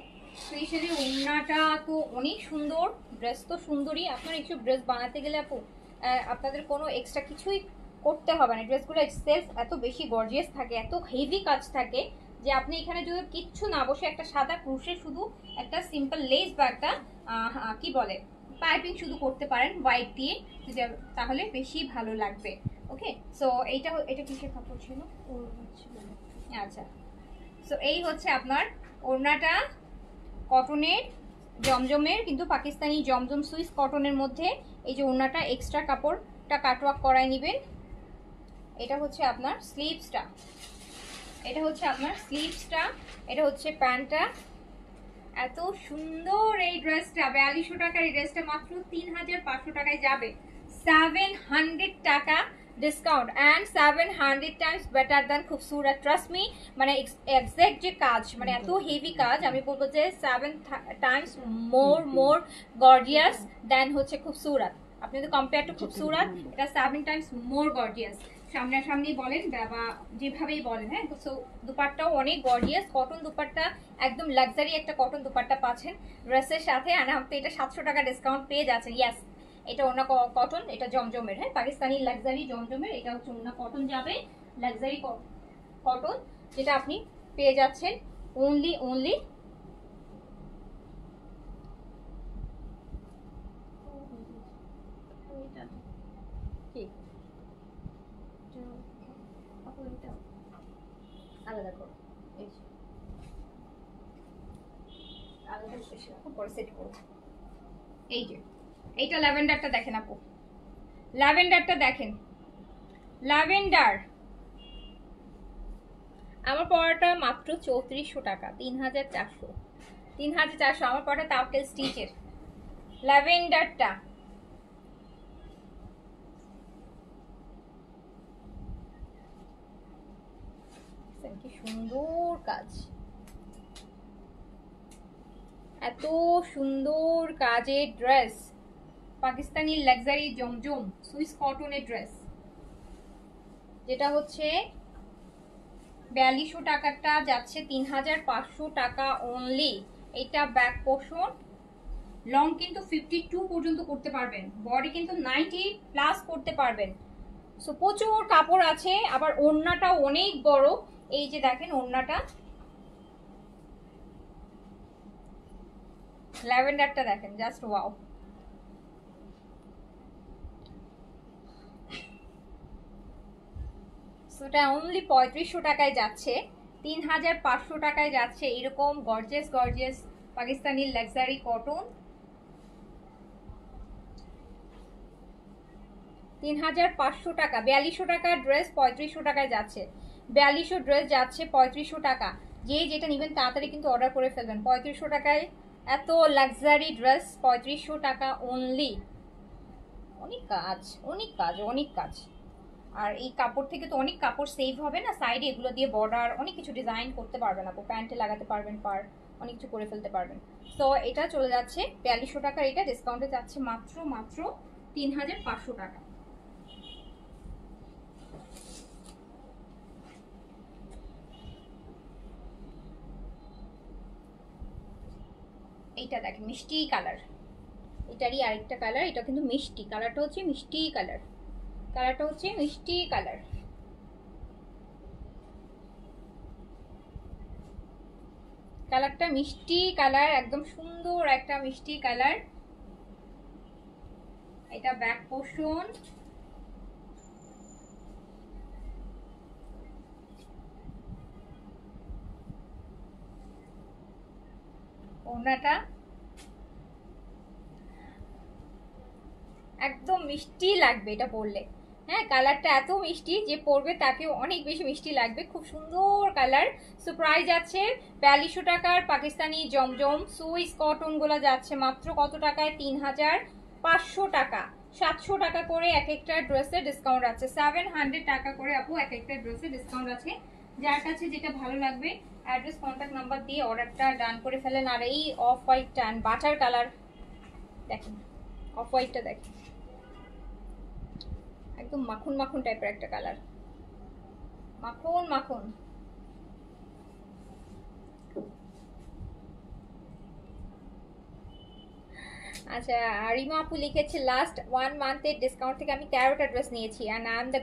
স্পেশালি ওড়নাটা তো অনেক সুন্দর। ড্রেস তো সুন্দরই। আপনার একটু ড্রেস বানাতে গেলে আপু আপনাদের কোনো এক্সট্রা কিছুই করতে হবে না। ড্রেসগুলো সেলফ এত বেশি গর্জিয়াস থাকে, এত হেভি কাজ থাকে যে আপনি এখানে যদি কিচ্ছু না বসে একটা সাদা ক্রুশে শুধু একটা সিম্পল লেস বা একটা কি বলে পাইপিং শুধু করতে পারেন হোয়াইট দিয়ে, তাহলে বেশি ভালো লাগবে। ওকে, সো এটা কিসের কাপড় ছিল? আচ্ছা, সো এই হচ্ছে আপনার ওড়নাটা কটনের, জমজমের, কিন্তু পাকিস্তানি জমজম সুইস কটনের মধ্যে। এই যে ওড়নাটা এক্সট্রা কাপড়টা কাটওয়ার্ক করায় নেবেন। এটা হচ্ছে আপনার স্লিভসটা, এটা হচ্ছে প্যান্টটা। এত সুন্দর এই ড্রেসটা, 4200 টাকার এই ড্রেসটা মাত্র 3500 টাকায় যাবে। 700 টাকা discount and 700 times better than খুবসুরত। ট্রাস্ট মি, মানে এক্সাক্ট যে কাজ, মানে এত হেভি কাজ, আমি বলবো যে 7 টাইমস মোর গর্জিয়াস দেন হচ্ছে খুবসুরত। আপনি তো কম্পেয়ার টু খুবসুরত, এটা 7 টাইমস মোর গর্জিয়াস। সামনাসামনি বলেন বা যেভাবেই বলেন। হ্যাঁ, তো দুপাট্টাও অনেক গর্জিয়াস, কটন দুপাট্টা, একদম লাক্সারি একটা কটন দুপাট্টা পাচ্ছেন ড্রেসের সাথে। আর আপনি এটা 700 টাকা ডিসকাউন্ট পেয়ে যাচ্ছেন। ইয়াস, এটা ওনা কটন, এটা জমজমের। হ্যাঁ, পাকিস্তানি লাক্সারি জমজমের। এটা হচ্ছে ওনা কটন যাবে, লাক্সারি কটন, যেটা আপনি পেয়ে যাচ্ছেন অনলি আলাদা করো, আলাদা পরে সেট করো। এই যে এইটা ল্যাভেন্ডারটা দেখেন আপু, ল্যাভেন্ডারটা দেখেন, ল্যাভেন্ডার। আমার পড়াটা মাত্র 3400 টাকা, 3400 আমার পড়াটা তাওকেল স্টিচের ল্যাভেন্ডারটা। কি সুন্দর কাজ, এত সুন্দর কাজের ড্রেস, পাকিস্তানি লাক্সারি জমজম সুইস কটনের ড্রেস, যেটা হচ্ছে 4200 টাকাটা যাচ্ছে 3500 টাকা অনলি। এটা ব্যাক পোর্শন, লং কিন্তু 52 পর্যন্ত করতে পারবেন, বডি কিন্তু 90 প্লাস করতে পারবেন। সো প্রচুর কাপড় আছে, আবার ওড়নাটা অনেক বড়। এই যে দেখেন ওড়নাটা, ল্যাভেন্ডারটা দেখেন, জাস্ট ওয়াও। এটা অনলি 3500 টাকায় যাচ্ছে, 3500 টাকায় যাচ্ছে এরকম গর্জিয়াস পাকিস্তানি লাক্সারি কটন। 3500 টাকা, 4200 টাকার ড্রেস 3500 টাকায় যাচ্ছে, 4200 ড্রেস যাচ্ছে 3500 টাকা। যে যেটা নেবেন তাড়াতাড়ি কিন্তু অর্ডার করে ফেলবেন। 3500 টাকায় এত লাক্সারি ড্রেস, 3500 টাকা অনলি। অনেক কাজ। আর এই কাপড় থেকে তো অনেক কাপড় সেভ হবে না, সাইডে এগুলো দিয়ে বর্ডার অনেক কিছু ডিজাইন করতে পারবেন আপু, প্যান্টে লাগাতে পারবেন, পার অনেক কিছু করে ফেলতে পারবেন। তো এটা চলে যাচ্ছে 4200 টাকার, এটা ডিসকাউন্টে যাচ্ছে মাত্র 3500 টাকা। এইটা দেখেন মিষ্টি কালার, এটারই আরেকটা কালার, এটা কিন্তু মিষ্টি কালারটা হচ্ছে মিষ্টি কালার, কালারটা মিষ্টি কালার, একদম সুন্দর একটা মিষ্টি কালার। এটা ব্যাক পোর্শন, ওড়নাটা একদম মিষ্টি লাগবে এটা পরলে, হ্যাঁ, কালারটা এত মিষ্টি যে পরবে তাকে অনেক বেশি মিষ্টি লাগবে, খুব সুন্দর কালার। সো প্রাইস যাচ্ছে 4200 টাকার পাকিস্তানি জমজম সুইস কটন গুলো যাচ্ছে মাত্র কত টাকায়? 3500 টাকা। 700 টাকা করে এক একটা ড্রেসের ডিসকাউন্ট আছে, 700 টাকা করে আপু এক একটা ড্রেসের ডিসকাউন্ট আছে। যার কাছে যেটা ভালো লাগবে অ্যাড্রেস কন্ট্যাক্ট নাম্বার দিয়ে অর্ডারটা ডান করে ফেলেন। আর এই অফ হোয়াইট টান বাটার কালার দেখেন, অফ হোয়াইটটা দেখেন, একদম মাখন মাখন টাইপের একটা কালার, মাখন মাখন। আচ্ছা, রিমা আপু লিখেছে লাস্ট 1 মান্থের ডিসকাউন্ট থেকে আমি 13টা ড্রেস নিয়েছি and I am the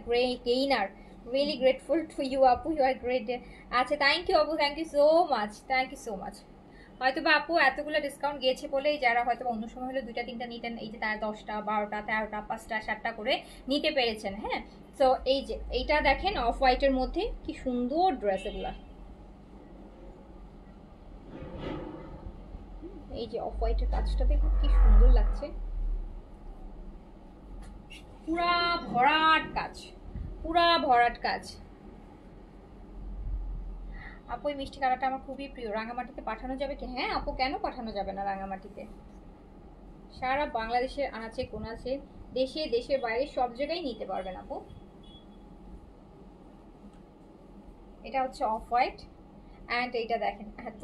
gainer, really grateful to you আপু, ইউ আর গ্রেট। আচ্ছা, থ্যাংক ইউ আপু, thank you so much, thank you so much. হয়তো বা আপু এতগুলো ডিসকাউন্ট গিয়েছে বলেই যারা হয়তো অন্য সময় হলে 2টা 3টা নিতেন, এই যে তারা 10টা 12টা 13টা 5টা 7টা করে নিতে পেরেছেন। হ্যাঁ, তো এই যে এইটা দেখেন অফ হোয়াইটের মধ্যে কি সুন্দর ড্রেস এগুলা, এই যে অফ হোয়াইটের কাজটা দেখুন কি সুন্দর লাগছে, পুরা ভরাট কাজ, পুরা ভরাট কাজ। আপু এই মিষ্টি কালারটা আমার খুবই প্রিয়, রাঙামাটিতে পাঠানো যাবে কি? হ্যাঁ আপু, কেন পাঠানো যাবে না রাঙামাটিতে? সারা বাংলাদেশের আনাচে কোনাচে, দেশে দেশের বাইরে সব জায়গায় নিতে পারবেন আপু। এটা হচ্ছে অফ হোয়াইট অ্যান্ড এইটা দেখেন এত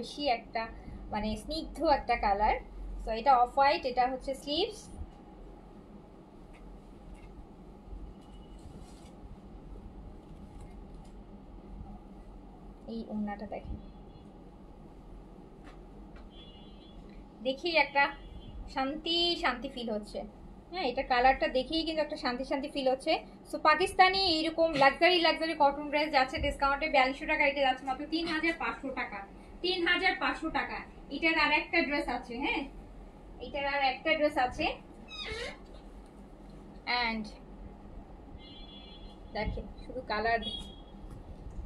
বেশি একটা মানে স্নিগ্ধ একটা কালার। তো এটা অফ হোয়াইট, এটা হচ্ছে স্লিভস, এই ওড়নাটা দেখেন, দেখি একটা শান্তি শান্তি ফিল হচ্ছে। হ্যাঁ, এটা কালারটা দেখেই কিন্তু একটা শান্তি শান্তি ফিল হচ্ছে। সো পাকিস্তানি এইরকম লাক্সারি কটন ড্রেস যাচ্ছে ডিসকাউন্টে 4200 টাকা, এটা যাচ্ছে মাত্র 3500 টাকা, 3500 টাকা। এটার আর একটা ড্রেস আছে, হ্যাঁ এটার আর একটা ড্রেস আছে অ্যান্ড দেখেন শুধু কালার,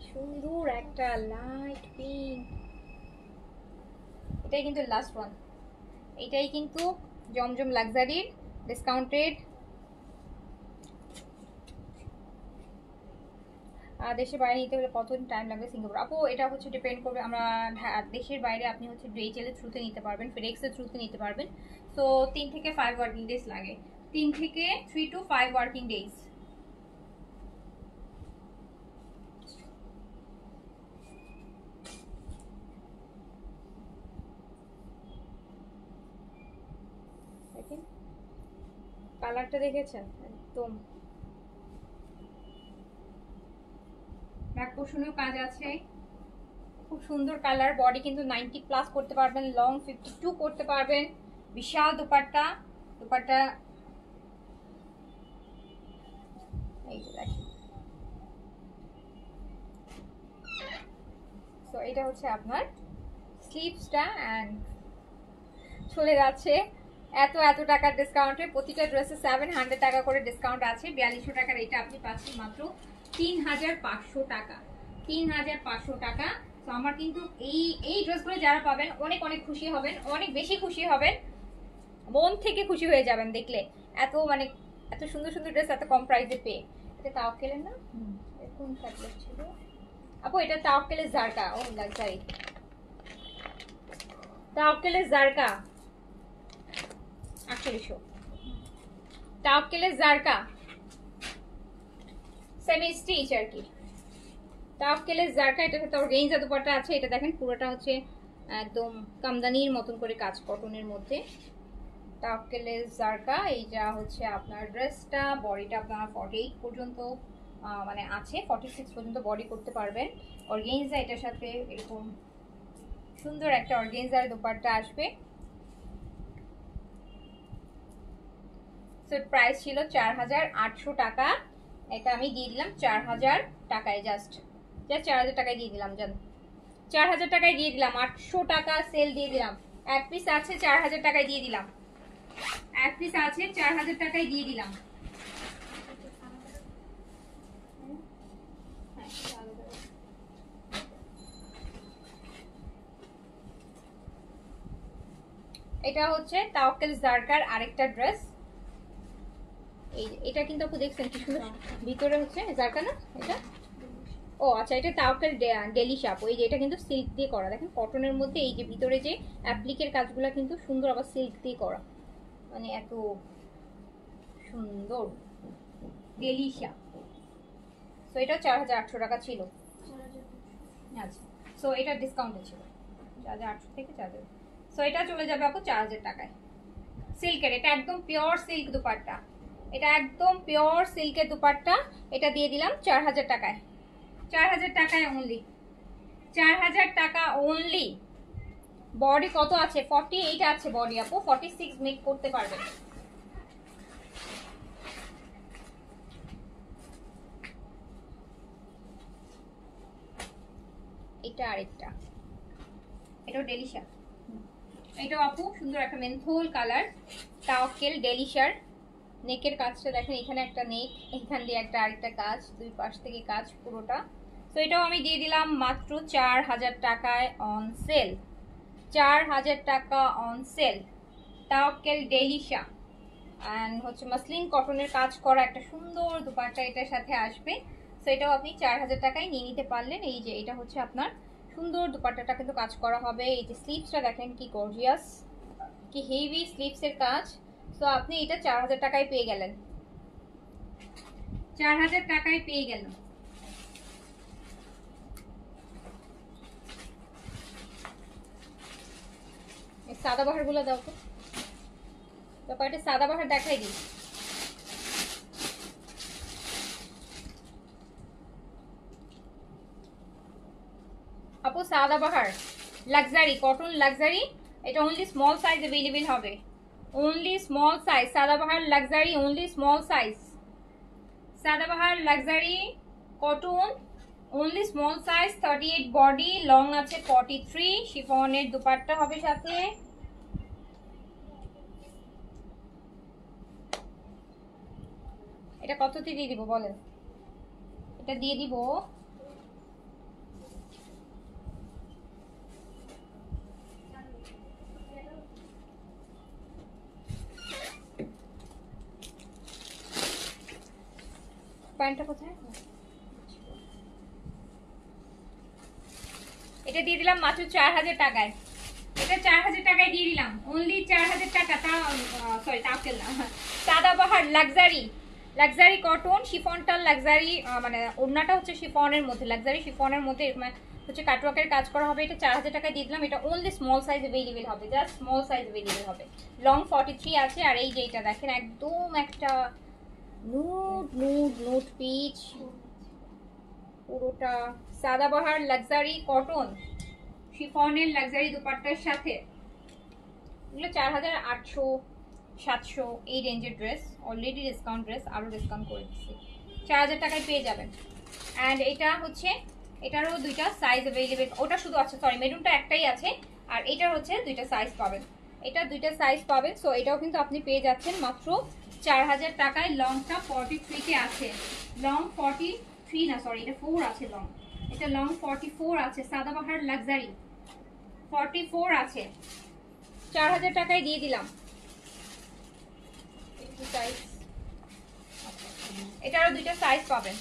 সুন্দর একটা লাইট পিঙ্ক, এটাই কিন্তু লাস্ট ওয়ান, এটাই কিন্তু জমজম লাক্সারির ডিসকাউন্টেড। দেশের বাইরে নিতে হলে কতদিন টাইম লাগবে সিঙ্গাপুর? আপু এটা হচ্ছে ডিপেন্ড করবে, আমরা দেশের বাইরে আপনি হচ্ছে ডিএইচএল এর থ্রুতে নিতে পারবেন, ফেডেক্সের থ্রুতে নিতে পারবেন। সো 3 থেকে 5 ওয়ার্কিং ডেজ লাগে, 3 থেকে 3 to 5 ওয়ার্কিং ডেজ। দেখেন কালারটা দেখেছেন, একদম ব্যাক পোর্শনেও কাজ আছে, খুব সুন্দর কালার। বডি কিন্তু 90 প্লাস করতে পারবেন, লং 52 করতে পারবেন, বিশাল দুপাট্টা, দুপাট্টা এই যে দেখেন। সো এটা হচ্ছে আপনার স্লিভসটা অ্যান্ড চলে যাচ্ছে এত টাকার ডিসকাউন্টে, প্রতিটা ড্রেসে 700 টাকা করে ডিসকাউন্ট আছে। 4200 টাকার এটা আপনি পাচ্ছেন মাত্র 3500 টাকা, 3500 টাকা। তো আমার কিন্তু এই ড্রেসগুলো যারা পাবেন অনেক অনেক খুশি হবেন, অনেক বেশি খুশি হবেন, মন থেকে খুশি হয়ে যাবেন দেখলে, এত মানে এত সুন্দর সুন্দর ড্রেস এত কম প্রাইসে পেয়ে। এটা তাওয়াক্কেলের না, কোন ফ্যাব্রিক ছিল আপু? এটা তাওয়াক্কেলের জারকা, ও luxury তাওয়াক্কেলের Zarqa, 4800 তাওয়াক্কেলের Zarqa semi stitch আর কি, তাওয়াক্কেলের জারকা। এটা সাথে অর্গানজা দুপাট্টা আছে, এটা দেখেন পুরোটা হচ্ছে একদম কামদানির মতন করে কাজ কটনের মধ্যে। তাওয়াক্কেলের জারকা, এইটা হচ্ছে আপনার ড্রেসটা, বডিটা আপনারা 48 পর্যন্ত মানে আছে, 46 পর্যন্ত বডি করতে পারবেন। অর্গানজা এটার সাথে এরকম সুন্দর একটা অর্গানজার দুপাট্টা আসবে। সো প্রাইস ছিল 4800 টাকা, এটা আমি দিয়ে দিলাম 4000 টাকায়, জাস্ট 4000 টাকায় দিয়ে দিলাম, জান 4000 টাকায় দিয়ে দিলাম, 800 টাকা সেল দিয়ে দিলাম। এক পিস আছে 4000 টাকায় দিয়ে দিলাম, এক পিস আছে 4000 টাকায় দিয়ে দিলাম। এটা হচ্ছে তাওয়াক্কেল জারকার আরেকটা ড্রেস, এই এটা কিন্তু আপু দেখছেন কি সুন্দর, ভিতরে হচ্ছে জারকানা এটা। ও আচ্ছা, এটা তাওয়াক্কেল ডেলিশা আপু। এই যে এটা কিন্তু সিল্ক দিয়ে করা, দেখেন কটনের মধ্যে এই যে ভিতরে যে অ্যাপ্লিকের কাজগুলো কিন্তু সুন্দর, আবার সিল্ক দিয়ে করা, মানে এত সুন্দর ডেলিশা। তো এটা 4800 টাকা ছিল। আচ্ছা, সো এটা ডিসকাউন্টে ছিল 4800 থেকে 4000। সো এটা চলে যাবে আপু 4000 টাকায়। সিল্কের, এটা একদম পিওর সিল্ক দুপাট্টা, এটা একদম পিওর সিল্কের দুপাট্টা। এটা দিয়ে দিলাম 4000 টাকায়। 4000 টাকায় অনলি, 4000 টাকা অনলি। বডি কত আছে? 48 আছে বডি আপু, 46 মেক করতে পারবেন। এটা আরেকটা, এটাও ডেলিশা। এটাও আপু সুন্দর একটা মেন্থল কালার, তাওয়াক্কেল ডেলিশার। নেকের কাজটা দেখেন, এখানে একটা নেক, এখান দিয়ে একটা আরেকটা কাজ, দুই পাশ থেকে কাজ পুরোটা। তো এটাও আমি দিয়ে দিলাম মাত্র 4000 টাকায় অন সেল। 4000 টাকা অন সেল, তাওয়াক্কেল ডেলিশা। অ্যান্ড হচ্ছে মাসলিন কটনের কাজ করা একটা সুন্দর দুপাট্টা এটার সাথে আসবে। তো এটাও আপনি 4000 টাকায় নিয়ে নিতে পারলেন। এই যে এটা হচ্ছে আপনার সুন্দর দুপাট্টাটা কিন্তু কাজ করা হবে। এই যে স্লিভসটা দেখেন কি গর্জিয়াস, কি হেভি স্লিভসের কাজ। তো আপনি এটা 4000 টাকায় পেয়ে গেলেন, 4000 টাকায় পেয়ে গেলেন। সাদাবাহার গুলো দাও তো কয়টা সাদাবাহার দেখাই দিই। আপু সাদাবাহার লাক্সারি কটন লাক্সারি, এটা অনলি স্মল সাইজ अवेलेबल হবে, only small size. Sadabahar luxury only small size, Sadabahar luxury cotton only small size. 38 body, long আছে 43, শিফনের দুপাট্টা হবে সাথে। এটা কততে দিয়ে দিব বলেন? এটা দিয়ে দিব প্যান্টটা কোথায়? এটা দিয়ে দিলাম মাত্র 4000 টাকায়। এটা 4000 টাকায় দিয়ে দিলাম, অনলি 4000 টাকা। তা সরি তাওয়াক্কেল না, Sadabahar luxury, luxury cotton শিফনটা luxury, মানে ওড়নাটা হচ্ছে শিফনের মধ্যে, লাক্সারি শিফনের মধ্যে এরকম হচ্ছে কাটওয়ার্কের কাজ করা হবে। এটা 4000 টাকায় দিয়ে দিলাম। এটা অনলি স্মল সাইজ अवेलेबल হবে, জাস্ট স্মল সাইজ अवेलेबल হবে। লং 43 আছে। আর এই যে এটা দেখেন একদম একটা নুড নুড নুড পিচ, পুরোটা সাদাবাহার লাক্সারি কটন শিফনের লাক্সারি দুপাট্টার সাথে। এগুলো 4800 700 এই রেঞ্জের ড্রেস, অলরেডি ডিসকাউন্ট ড্রেস, আরও ডিসকাউন্ট করে দিচ্ছি, 4000 টাকায় পেয়ে যাবেন। অ্যান্ড এটা হচ্ছে, এটারও দুইটা সাইজ अवेलेबल, ওটা শুধু আছে সরি মেরুনটা একটাই আছে, আর এটা হচ্ছে দুইটা সাইজ পাবেন, এটা দুইটা সাইজ পাবেন। সো এটাও কিন্তু আপনি পেয়ে যাচ্ছেন মাত্র 4000 টাকায়। লংটা 43-তে আছে, লং 43 না সরি এটা 4 আছে লং, এটা লং 44 আছে। সাদাবাহার লাক্সারি 44 আছে, 4000 টাকায় দিয়ে দিলাম। এটারও দুইটা সাইজ পাবেন,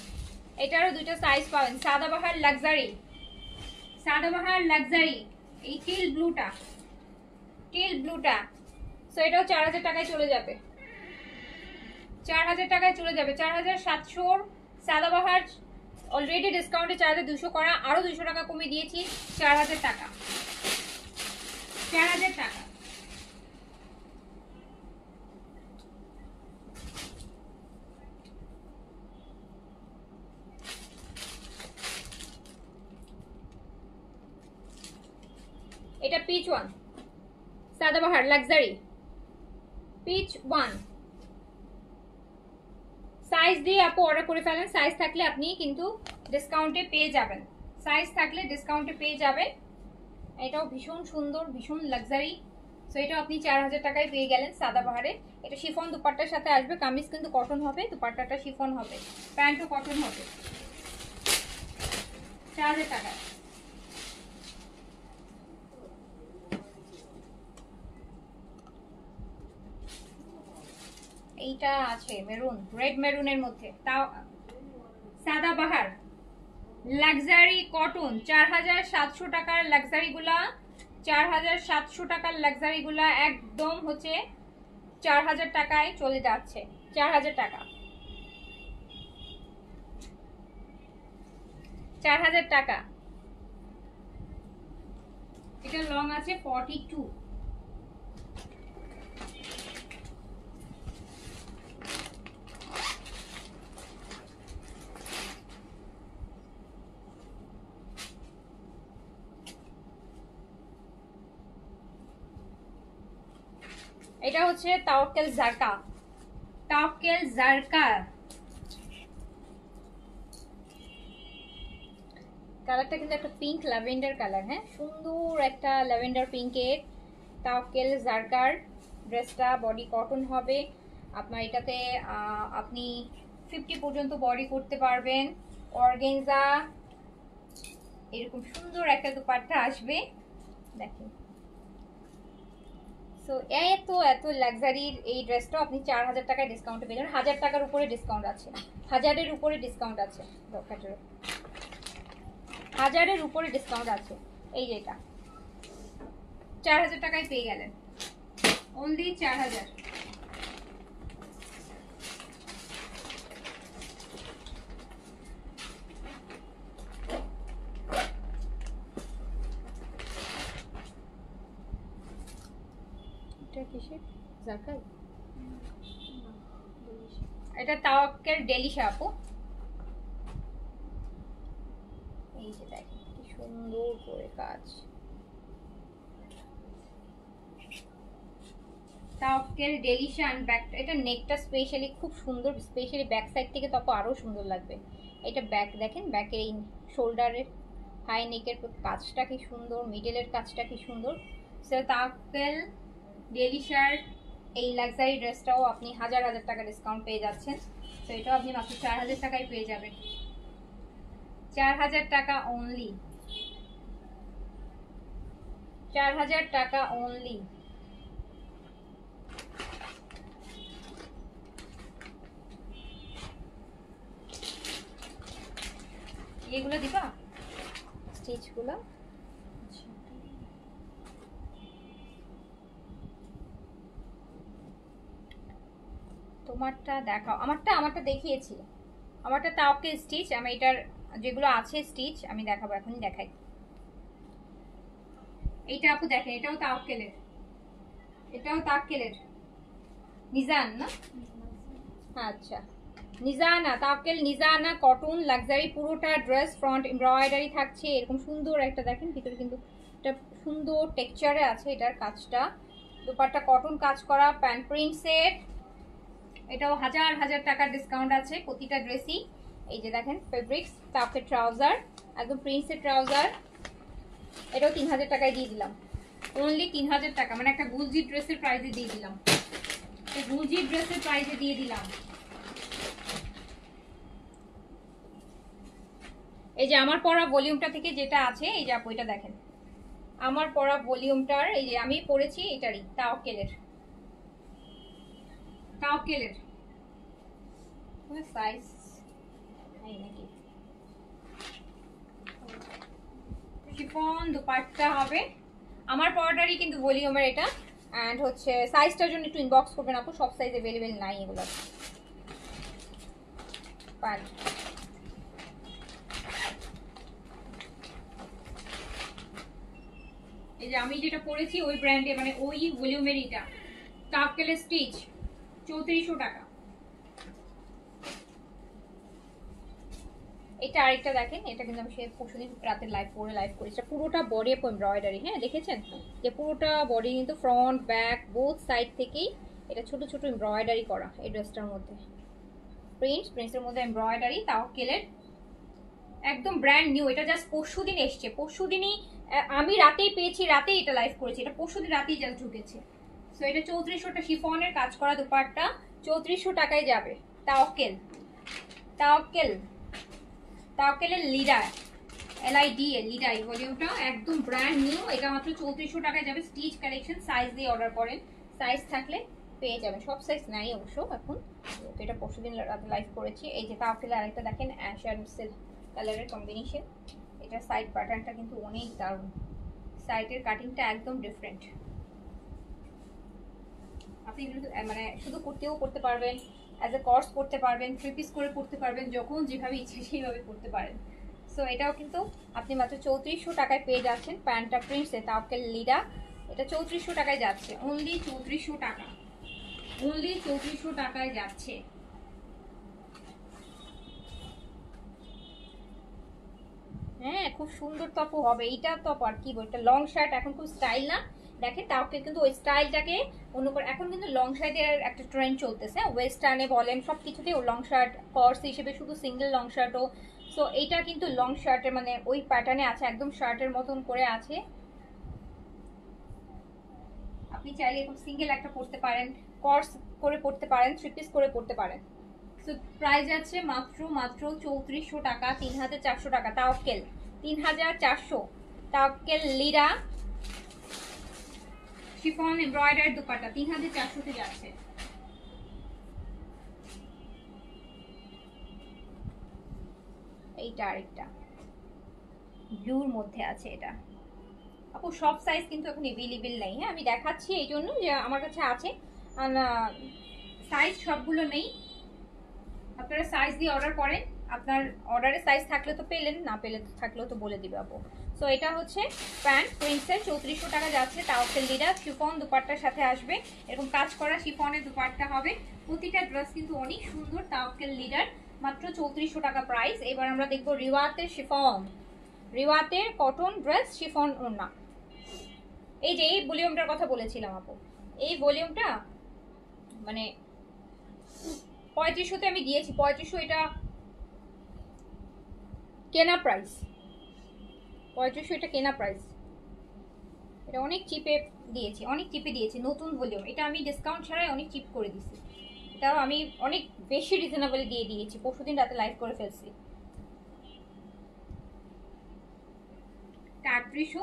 এটারও দুইটা সাইজ পাবেন। সাদাবাহার লাক্সারি, সাদাবাহার লাক্সারি, এই টিল ব্লুটা, টিল ব্লুটা। সো এটাও 4000 টাকায় চলে যাবে, 4000 টাকায় চলে যাবে। 4700 সাদাবাহার অলরেডি ডিসকাউন্টে 4200 করা, আরো 200 টাকা কমে দিয়েছি, 4000 টাকা, 4000 টাকা। এটা piece one Sadabahar luxury, piece one. Size দিয়ে আপু অর্ডার করে ফেলেন, সাইজ থাকলে আপনি কিন্তু ডিসকাউন্টে পেয়ে যাবেন, সাইজ থাকলে ডিসকাউন্টে পেয়ে যাবেন। এটাও ভীষণ সুন্দর, ভীষণ লাক্সারি। সো এটাও আপনি 4000 টাকায় পেয়ে গেলেন সাদাবাহারে। এটা শিফন দুপাট্টার সাথে আসবে, কামিজ কিন্তু কটন হবে, দুপাট্টাটা শিফন হবে, প্যান্টও কটন হবে, 4000 টাকায়। এইটা আছে মেরুন, রেড মেরুনের মধ্যে, তাও সাদাবাহার লাক্সারি কটন 4700 টাকার লাক্সারি গুলা, 4700 টাকার লাক্সারি গুলা একদম হচ্ছে 4000 টাকায় চলে যাচ্ছে। 4000 টাকা, 4000 টাকা। এটা লং আছে 42। এটা হচ্ছে তাওয়াক্কেল জারকা, তাওয়াক্কেল জারকা। কালারটা কিন্তু একটা পিঙ্ক ল্যাভেন্ডার কালার, হ্যাঁ সুন্দর একটা ল্যাভেন্ডার পিঙ্কের তাওয়াক্কেল জারকার ড্রেসটা। বডি কটন হবে আপনার, এটাতে আপনি 50 পর্যন্ত বডি করতে পারবেন। অর্গানজা এরকম সুন্দর একটা দুপাট্টা আসবে, দেখেন। সো এত এত লাক্সারির এই ড্রেসটা আপনি 4000 টাকায় ডিসকাউন্টে পেয়ে যাবেন। 1000 টাকার উপরে ডিসকাউন্ট আছে, 1000-এর উপরে ডিসকাউন্ট আছে, 1000-এর উপরে ডিসকাউন্ট আছে। এই যে এটা 4000 টাকায় পেয়ে গেলেন, অনলি 4000। এটা তাওয়াক্কেল ডেলিশা আপু। এই যে দেখেন কি সুন্দর করে কাজ, তাওয়াক্কেল ডেলিশা। এটা নেকটা স্পেশালি খুব সুন্দর, স্পেশালি ব্যাক সাইড থেকে তো আরো সুন্দর লাগবে। এটা ব্যাক দেখেন, ব্যাকের এই শোল্ডারের হাই নেকের কাজটা কি সুন্দর, মিডলের কাজটা কি সুন্দর। সো তাওয়াক্কেল ডেলিশার এই লাক্সারি ড্রেসটাও আপনি 1000 টাকা ডিসকাউন্ট পেয়ে যাচ্ছেন। তো এটাও আপনি মাত্র 4000 টাকায় পেয়ে যাবেন, 4000 টাকা অনলি, 4000 টাকা অনলি। এগুলো দিবা স্টিচগুলো, তোমারটা দেখাও। আমারটা দেখিয়েছি, আমারটা তাওয়াক্কেল স্টিচ। আমি এটার যেগুলো আছে স্টিচ আমি দেখাবো, এখনই দেখাই। এইটা আপু দেখেন, এটাও তাওয়াক্কেলের, এটাও তাওয়াক্কেলের নিজান না, আচ্ছা নিজানা, তাওয়াক্কেল নিজানা কটন লাক্সারি। পুরোটা ড্রেস ফ্রন্ট এমব্রয়ডারি থাকছে, এরকম সুন্দর একটা দেখেন, ভিতরে কিন্তু এটা সুন্দর টেক্সচারে আছে এটার কাজটা। দুপাট্টা কটন কাজ করা, প্যান্ট প্রিন্ট সেট। এটাও 1000 টাকার ডিসকাউন্ট আছে প্রতিটা ড্রেসই। এই যে দেখেন ফেব্রিক্স, তাওয়াক্কেল ট্রাউজার, একদম প্রিন্সের ট্রাউজার। এটাও 3000 টাকায় দিয়ে দিলাম, অনলি 3000 টাকা। মানে একটা গুলজি ড্রেসের প্রাইসে দিয়ে দিলাম, গুলজি ড্রেসের প্রাইসে দিয়ে দিলাম। এই যে আমার পরা ভলিউমটা থেকে যেটা আছে, এই যে আপু এটা দেখেন, আমার পরা ভলিউমটার এই যে আমি পরেছি এটারই, তাওয়াক্কেলের, তাওয়াক্কেলের সাইজ এই নাকি শিফন দুপাট্টা হবে। আমার পরাটারই কিন্তু ভলিউমের এটা, এন্ড হচ্ছে সাইজটার জন্য একটু ইনবক্স করবেন আপু, সব সাইজ अवेलेबल নাই এগুলো। প্যান্ট এই যে আমি যেটা পরেছি ওই ব্র্যান্ডে, মানে ওই ভলিউমের, এটা তাওয়াক্কেলের স্টিচ, 3400 টাকা। এটা আরেকটা দেখেন, এটা কিন্তু আমি সেই পরশুদিন রাতে লাইভ করেছি। পুরোটা বডি আপ এমব্রয়ডারি, হ্যাঁ দেখেছেন যে পুরোটা বডি কিন্তু ফ্রন্ট ব্যাক বোথ সাইড থেকেই এটা ছোট ছোট এমব্রয়ডারি করা এই ড্রেসটার মধ্যে। প্রিন্টসের মধ্যে এমব্রয়ডারি, তাওয়াক্কেলের একদম ব্র্যান্ড নিউ। এটা জাস্ট পরশুদিন এসছে, পরশুদিনই আমি রাতেই পেয়েছি, রাতেই এটা লাইভ করেছি, এটা পরশুদিন রাতেই জাস্ট ঢুকেছে। সো এটা 3400টা শিফনের কাজ করা দুপাট্টা, 3400 টাকায় যাবে। তাওয়াক্কেল, তাওয়াক্কেলের লিডার, LIDA লিডাই ভলিউমটা একদম ব্র্যান্ড নিউ। এটা মাত্র 3400 টাকায় যাবে। স্টিচ কালেকশন, সাইজ দিয়ে অর্ডার করেন, সাইজ থাকলে পেয়ে যাবেন। সব সাইজ নাই অবশ্য এখন, তো এটা পরশুদিন রাতে লাইভ করেছি। এই যে তাওকেলের আরেকটা দেখেন অ্যাশ অ্যান্ড সিল্ক কালারের কম্বিনেশন। এটা সাইড প্যাটার্নটা কিন্তু অনেক দারুণ, সাইডের কাটিংটা একদম ডিফারেন্ট। আপনি মানে শুধু কুর্তিও করতে পারবেন, অ্যাজ এ কর্স করতে পারবেন, 3 পিস করে করতে পারবেন, যখন যেভাবে ইচ্ছে সেইভাবে করতে পারেন। সো এটাও কিন্তু আপনি মাত্র 3400 টাকায় পেয়ে যাচ্ছেন। প্যান্টটা প্রিন্টসে তাওকেল লিডা, এটা 3400 টাকায় যাচ্ছে, অনলি 3400 টাকা, অনলি 3400 টাকায় যাচ্ছে। হ্যাঁ খুব সুন্দর টপ হবে এইটা। টপ আর কি বলটা, লং শার্ট এখন খুব স্টাইল না, দেখেন তাওকে কিন্তু ওই স্টাইলটাকে অন্য করে। এখন কিন্তু লং শার্টের একটা ট্রেন্ড চলতেছে, ওয়েস্টার্নে বলেন সব কিছুতেই লং শার্ট কর্স হিসেবে, শুধু সিঙ্গেল লং শার্টও। সো এইটা কিন্তু লং শার্টের মানে ওই প্যাটার্নে আছে, একদম শার্টের মতন করে আছে। আপনি চাইলে এরকম সিঙ্গেল একটা পরতে পারেন, কর্স করে পরতে পারেন, 3 পিস করে পরতে পারেন। সো প্রাইস আছে মাত্র মাত্র 3400 টাকা, 3400 টাকা তাওকেল, 3400 তাওকেল লিরা শিফন এমব্রয়ডারি দুপাট্টা 3400 তে যাচ্ছে। এইটা আরেকটা ব্লুর মধ্যে আছে এটা। আপু সব সাইজ কিন্তু এখন अवेलेबल নেই, হ্যাঁ আমি দেখাচ্ছি এই জন্য যে আমার কাছে আছে, সাইজ সবগুলো নেই। আপনারা সাইজ দিয়ে অর্ডার করেন, আপনার অর্ডারে সাইজ থাকলে তো পেলেন, না পেলে থাকলেও তো বলে দিবে আপু। সো এটা হচ্ছে প্যান্ট প্রিন্সের 3400 টাকা যাচ্ছে, তাওকেল লিডা শিফন দুপাট্টার সাথে আসবে, এরকম কাজ করা শিফনের দুপাট্টা হবে। প্রতিটা ড্রেস কিন্তু অনেক সুন্দর, তাওকেল লিডার মাত্র 3400 টাকা প্রাইস। এবার আমরা দেখবো রিওয়াতের শিফন, রিওয়াতের কটন ড্রেস শিফন ওড়না। এই যে এই ভলিউমটার কথা বলেছিলাম আপু, এই ভলিউমটা মানে 3500-তে আমি দিয়েছি, 3500 এটা কেনা প্রাইস, 3500 এটা কেনা প্রাইস, এটা অনেক চিপে দিয়েছি, অনেক চিপে দিয়েছি। নতুন ভলিউম এটা আমি ডিসকাউন্ট ছাড়াই অনেক চিপ করে দিছি, এটাও আমি অনেক বেশি রিজনেবল দিয়ে দিয়েছি, পরশুদিন রাতে লাইভ করে ফেলছি। 3800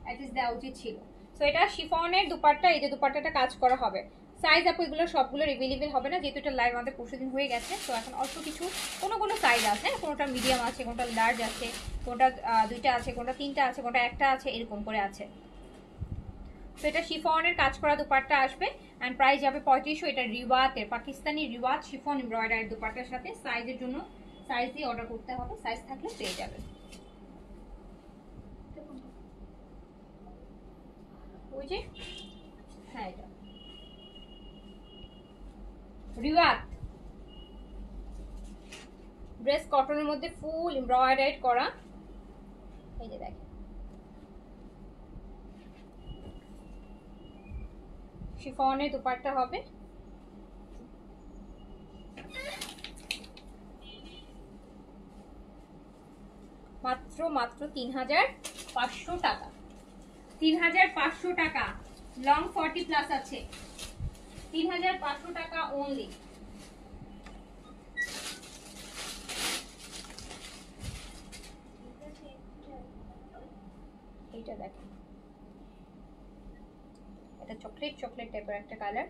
অ্যাটলিস্ট দেওয়া উচিত ছিল। সো এটা শিফনের দুপাট্টা, এই যে দুপাট্টাটা কাজ করা হবে। সাইজ আপু এগুলো সবগুলোর অ্যাভেলেবেল হবে না, যেহেতু এটা লাইভ আমাদের পরশুদিন হয়ে গেছে। তো এখন অল্প কিছু কোনো কোনো সাইজ আছে, কোনোটা মিডিয়াম আছে, কোনোটা লার্জ আছে, কোনোটা 2টা আছে, কোনোটা 3টা আছে, কোনোটা 1টা আছে, এরকম করে আছে। তো এটা শিফনের কাজ করা দুপাট্টা আসবে অ্যান্ড প্রাইস যাবে 3500। এটা রিওয়াতের পাকিস্তানি রিওয়াত শিফন এমব্রয়ডারি দুপাট্টার সাথে। সাইজের জন্য সাইজ দিয়ে অর্ডার করতে হবে, সাইজ থাকলে পেয়ে যাবে। ওই যে হ্যাঁ এটা রিওয়াত ড্রেস, কটনের মধ্যে ফুল এমব্রয়ডারি করা। এই যে দেখেন শিফনের দুপাট্টা হবে, মাত্র মাত্র 3500 টাকা, 3500 টাকা। লং 40 প্লাস আছে, 3500 টাকা অনলি। এইটা দেখেন, এটা চকলেট চকলেট টাইপের একটা কালার,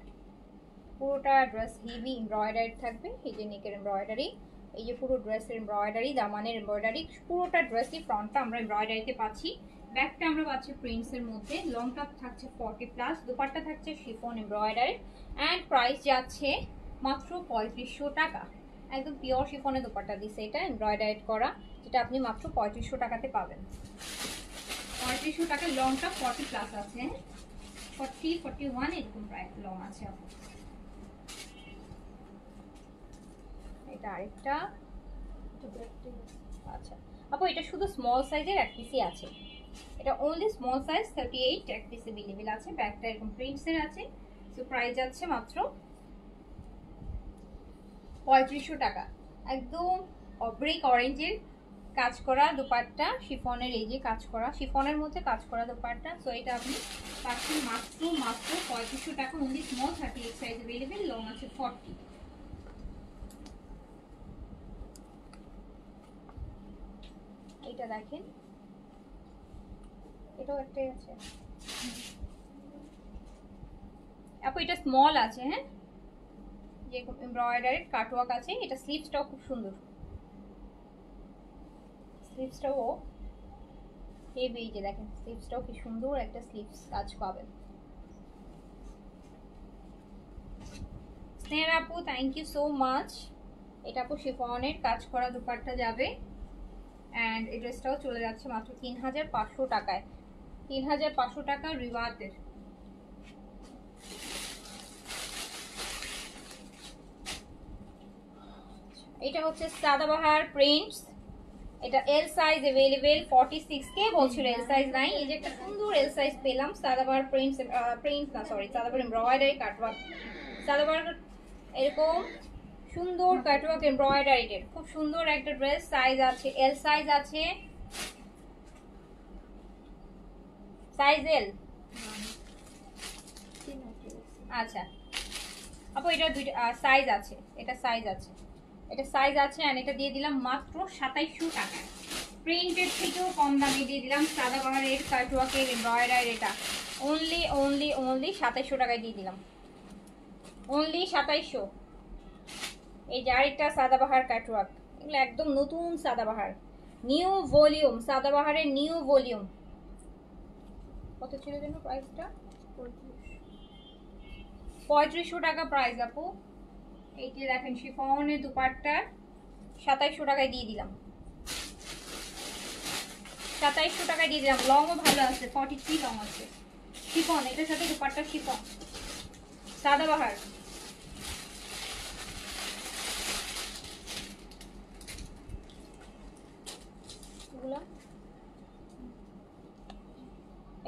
পুরোটা ড্রেস হেভি এমব্রয়ডারি থাকবে। এই যে নেকের এমব্রয়ডারি, এই যে পুরো ড্রেসের এমব্রয়ডারি, দামানের এমব্রয়ডারি, পুরোটা ড্রেসই ফ্রন্টটা আমরা এমব্রয়ডারিতে পাচ্ছি, ব্যাকটা আমরা পাচ্ছি প্রিন্টসের মধ্যে। লংটা থাকছে 40 প্লাস, দুপাট্টা থাকছে শিফন এমব্রয়ডারি অ্যান্ড প্রাইস যাচ্ছে মাত্র 3500 টাকা। একদম পিওর শিফনের দুপাট্টা দিচ্ছে, এটা এমব্রয়ডারি করা, যেটা আপনি মাত্র 3500 টাকাতে পাবেন। 3500 টাকা, লংটা 40 প্লাস আছে, 40 41 এরকম প্রায় লং আছে আপনার। এটা আরেকটা, আচ্ছা আপু এটা শুধু স্মল সাইজের এক পিসই আছে, এটা অনলি স্মল সাইজ 38 এক পিস अवेलेबल আছে, ব্যাকটা এরকম প্রিন্টসের আছে। সো প্রাইস যাচ্ছে মাত্র 3500 টাকা। একদম ব্রেক অরেঞ্জের কাজ করা দুপাট্টা, শিফনের এই যে কাজ করা, শিফনের মধ্যে কাজ করা দুপাট্টা। সো এটা আপনি পাচ্ছেন মাত্র মাত্র 3500 টাকা, only small 38 size available, long আছে 40। এটা দেখেন, এটাও একটাই আছে, আপু এটা স্মল আছে, হ্যাঁ, যে এমব্রয়ডারি কাটওয়ার্ক আছে। এটা স্লিভসটাও খুব সুন্দর, স্লিভসটাও হেভি, যে দেখেন স্লিভসটাও কি সুন্দর একটা স্লিভস কাজ পাবেন। স্নেহা আপু থ্যাংক ইউ সো মাচ। এটা আপু শিফনের কাজ করা দুপাট্টা যাবে, অ্যান্ড এই ড্রেসটাও চলে যাচ্ছে মাত্র 3500 টাকায়। 3500 টাকা রিওয়াতের। এটা হচ্ছে সাদাবাহার প্রিন্টস, এটা এল সাইজ अवेलेबल 46 কে বলছিল, এল সাইজ নাই। এই যে একটা সুন্দর এল সাইজ পেলাম, সাদাবাহার প্রিন্টস, প্রিন্টস না sorry, Sadabahar embroidery cutwork, Sadabahar এরকম সুন্দর কাটওয়ার্ক এমব্রয়ডারির খুব সুন্দর একটা ড্রেস। সাইজ আছে এল সাইজ আছে, সাইজ এল। আচ্ছা আপু এটা দুইটা সাইজ আছে, এটা সাইজ আছে, এটা সাইজ আছে, আর এটা দিয়ে দিলাম মাত্র 2700 টাকায়। প্রিন্টেড থেকেও কম দামে দিয়ে দিলাম সাদাবাহারের কাটওয়ার্কের এমব্রয়ডারি, এটা অনলি অনলি অনলি 2700 টাকায় দিয়ে দিলাম, অনলি 2700। এই যে আরেকটা সাদাবাহার কাটওয়ার্ক, এগুলো একদম নতুন Sadabahar, new volume, সাদাবাহারের new volume. কত ছিল যেন প্রাইসটা? 3500 টাকা প্রাইস আপু। এই যে দেখেন শিফনের দুপাট্টা 2700 টাকায় দিয়ে দিলাম, 2700 টাকায় দিয়ে দিলাম। লংও ভালো আছে, 43 লং আছে, শিফন, এটার সাথে দুপাট্টা শিফন, সাদাবাহার।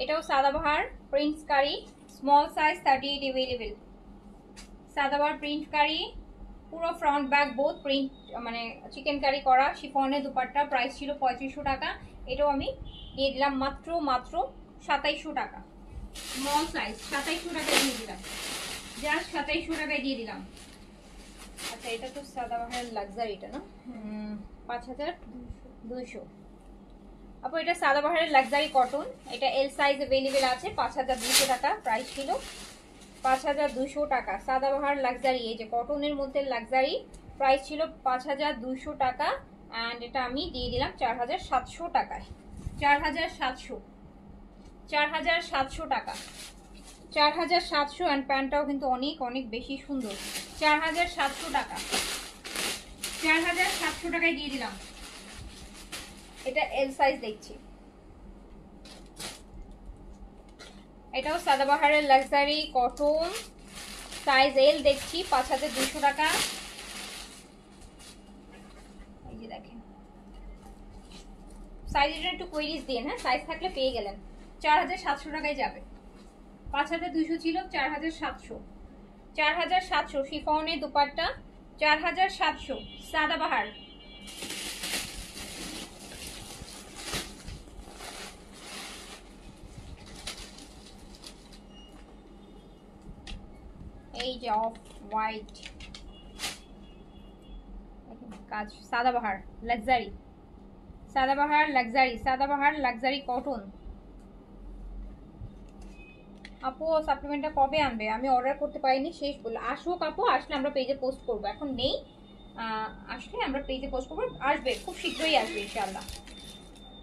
এটাও সাদাবাহার প্রিন্টস কারি, small size 38 available. Sadabahar print কারি, পুরো ফ্রন্ট ব্যাক বোথ প্রিন্ট, মানে চিকেন কারি করা, শিফনের দুপাট্টা, প্রাইস ছিল 3500 টাকা। এটাও আমি দিয়ে দিলাম মাত্র মাত্র 2700 টাকা, স্মল সাইজ 2700 টাকায় দিয়ে দিলাম, জাস্ট 2700 টাকায় দিয়ে দিলাম। আচ্ছা এটা তো সাদাবাহারের লাক্সারিটা না, 5200। আপু এটা সাদাবাহারের লাক্সারি কটন, এটা এল সাইজ अवेलेबल আছে, 5200 টাকা প্রাইস ছিল, 5200 টাকা সাদাবাহার লাক্সারি। এই যে কটনের মধ্যে লাক্সারি, প্রাইস ছিল 5200 টাকা, অ্যান্ড এটা আমি দিয়ে দিলাম 4700 টাকায়, 4700, 4700 টাকা, 4700। অ্যান্ড প্যান্টটাও কিন্তু অনেক অনেক বেশি সুন্দর, 4700 টাকা, 4700 টাকায় দিয়ে দিলাম। এটা এল সাইজ দেখছি, এটাও সাদাবাহারের লাক্সারি কটন, সাইজ এল দেখছি, 5200 টাকা। এই যে দেখেন সাইজটা একটু কোয়েরিজ দিয়ে, হ্যাঁ সাইজ থাকলে পেয়ে গেলেন। 4700 টাকায় যাবে, 5200 ছিল, 4700, 4700 শিফনের দুপাট্টা, 4700 সাদাবাহার। এই যে অফ হোয়াইট কাজ, Sadabahar luxury, Sadabahar luxury, Sadabahar luxury cotton. আপু সাপ্লিমেন্টটা কবে আনবে? আমি অর্ডার করতে পারিনি, শেষ বলে। আসুক আপু, আসলে আমরা পেজে পোস্ট করবো, এখন নেই, আসলে আমরা পেজে পোস্ট করবো, আসবে খুব শীঘ্রই আসবে ইনশাআল্লাহ।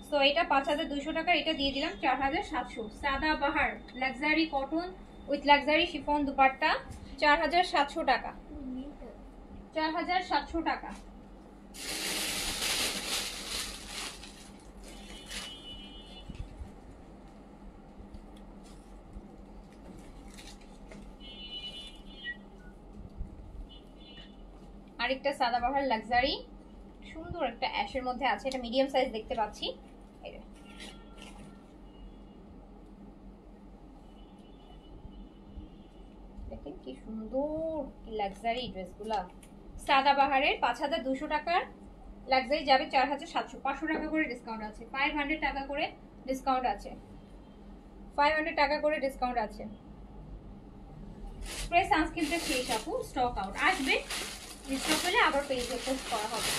তো এটা 5200 টাকা, এটা দিয়ে দিলাম 4700 Sadabahar luxury cotton with luxury chiffon dupatta, 4700 টাকা, 4700 টাকা। আরেকটা সাদাবাহার লাক্সারি, সুন্দর একটা অ্যাশের মধ্যে আছে, এটা মিডিয়াম সাইজ দেখতে পাচ্ছি। দেখেন কি সুন্দর লাক্সারি ড্রেসগুলা, সাদাবাহারের 5200 টাকার লাক্সারি যাবে 4700, 500 টাকা করে ডিসকাউন্ট আছে, 500 টাকা করে ডিসকাউন্ট আছে, 500 টাকা করে ডিসকাউন্ট আছে। স্প্রে সানস্ক্রিনটা শেষ আপু, স্টক আউট, আসবে স্টক হলে আবার পেজে পোস্ট করা হবে।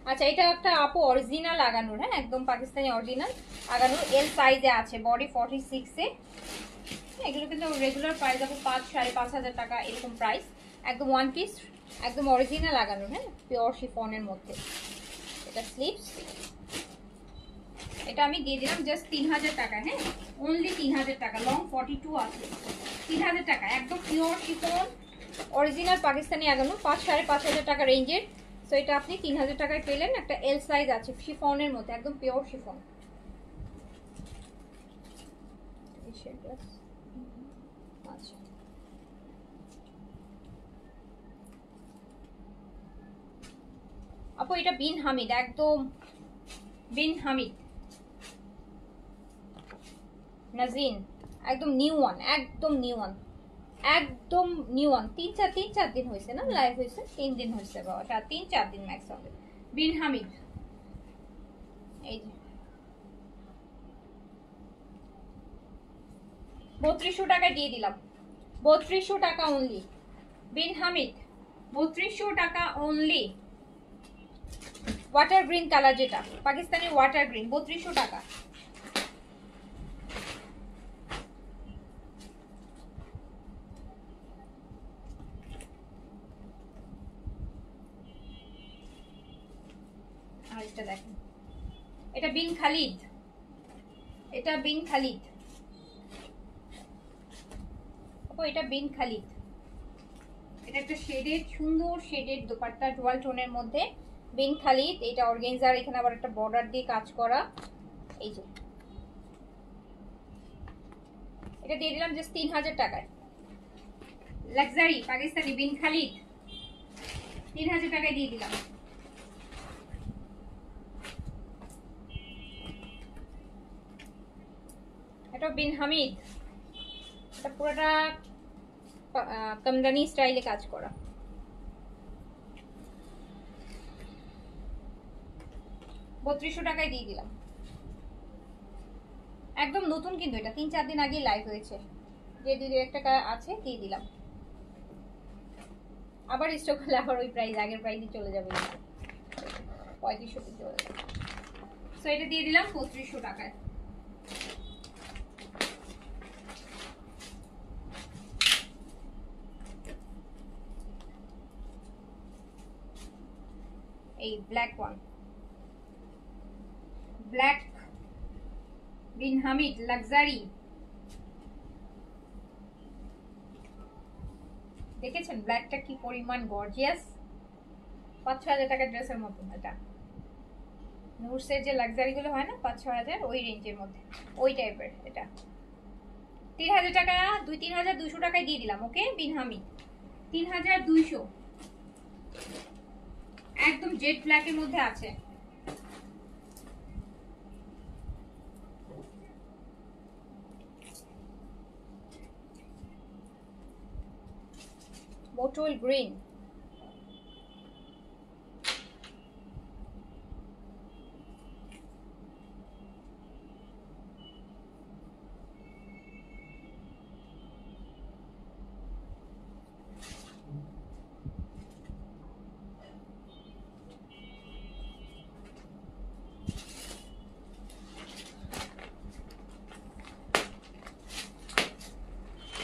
আচ্ছা এটা একটা আপু অরিজিনাল আগানোর, হ্যাঁ একদম পাকিস্তানি অরিজিনাল আগানোর, এল সাইজে আছে, বডি 46 এ, এগুলো কিন্তু রেগুলার প্রাইস আপু 5-5.5 টাকা এরকম প্রাইস। একদম ওয়ান পিস, একদম অরিজিনাল লাগানো, হ্যাঁ, পিওর শিফনের মধ্যে। এটা স্লিভস, এটা আমি দিয়ে দিলাম জাস্ট 3000 টাকা, হ্যাঁ, অনলি 3000 টাকা। লং 42 আছে, 3000 টাকা, একদম পিওর শিফন অরিজিনাল পাকিস্তানি লাগানো, 5-5.5 টাকা রেঞ্জের। সো এটা আপনি 3000 টাকায় পেলেন। একটা এল সাইজ আছে শিফনের মধ্যে, একদম পিওর শিফন। আচ্ছা, আপু এটা বিন হামিদ, একদম বিন হামিদ নাজিন, একদম নিউ ওয়ান, একদম নিউ ওয়ান, একদম নিউ ওয়ান। 3-4 দিন হয়েছে না লাইভ হয়েছে, 3 দিন হয়েছে বাবা, 3-4 দিন ম্যাক্স হবে। বিন হামিদ, এই যে 3200 টাকায় দিয়ে দিলাম, 3200 টাকা অনলি। বিন হামিদ 3200 টাকা অনলি। ওয়াটার গ্রিন কালার, যেটা পাকিস্তানি ওয়াটার গ্রিন, 3200 টাকা। আর এটা দেখেন, এটা বিন খালিদ, এটা বিন খালিদ, এটা বিন খালিদ। এটা একটা শেডেড, সুন্দর শেডেড দোপাট্টা, ডুয়াল টোনের মধ্যে বিন খালিদ। এটা অর্গানজার, এখানে আবার একটা বর্ডার দিয়ে কাজ করা। এই যে এটা দিয়ে দিলাম জাস্ট 3000 টাকায়। লাক্সারি পাকিস্তানি বিন খালিদ 3000 টাকায় দিয়ে দিলাম। এটা বিন হামিদ, এটা পুরোটা কামদানি স্টাইলে কাজ করা। বত্রিশশো টাকায় দিয়ে দিলাম, একদম নতুন কিন্তু এটা 3-4 দিন আগে লাইভ হয়েছে, যে 2-1 টাকা আছে দিয়ে দিলাম। আবার স্টক হলে আবার ওই প্রাইস, আগের প্রাইসই চলে যাবে, 3500 চলে যাবে। সো এটা দিয়ে দিলাম 3500 টাকায়। এই ব্ল্যাক ওয়ান, ব্ল্যাক বিন হামিদ লাক্সারি, দেখেছেন ব্ল্যাকটা কি পরিমাণ গর্জিয়াস, 5-6 হাজার টাকার ড্রেসের মতো। এটা নুরসের যে লাক্সারি গুলো হয় না 5-6 হাজার, ওই রেঞ্জের মধ্যে, ওই টাইপের। এটা 3000 টাকা, 3200 টাকায় দিয়ে দিলাম। ওকে, বিন হামিদ 3200, একদম জেড ব্ল্যাকের মধ্যে আছে। বোটল গ্রিন,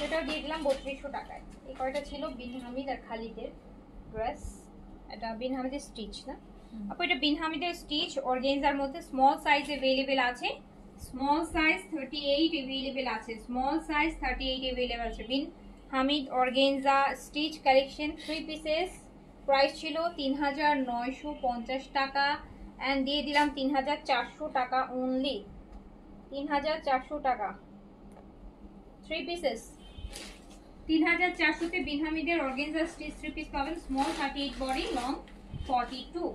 এটাও দিয়ে দিলাম 3200 টাকায়। এই কয়টা ছিল বিন হামিদ আর খালিদের ড্রেস। এটা বিন হামিদের স্টিচ না আপু, এটা বিন হামিদের স্টিচ অর্গানজার মধ্যে। স্মল সাইজ अवेलेबल আছে, স্মল সাইজ 38 अवेलेबल আছে, স্মল সাইজ 38 अवेलेबल আছে। Bin Hamid organza stitch collection 3 pieces, price ছিল 3950 টাকা এন্ড দিয়ে দিলাম 3400 টাকা অনলি, 3400 টাকা 3 পিসেস। 3400 তে বিন হামিদের অর্গানজা স্টিচ 3 পিস পাবেন, স্মল 38 বডি, লং 42।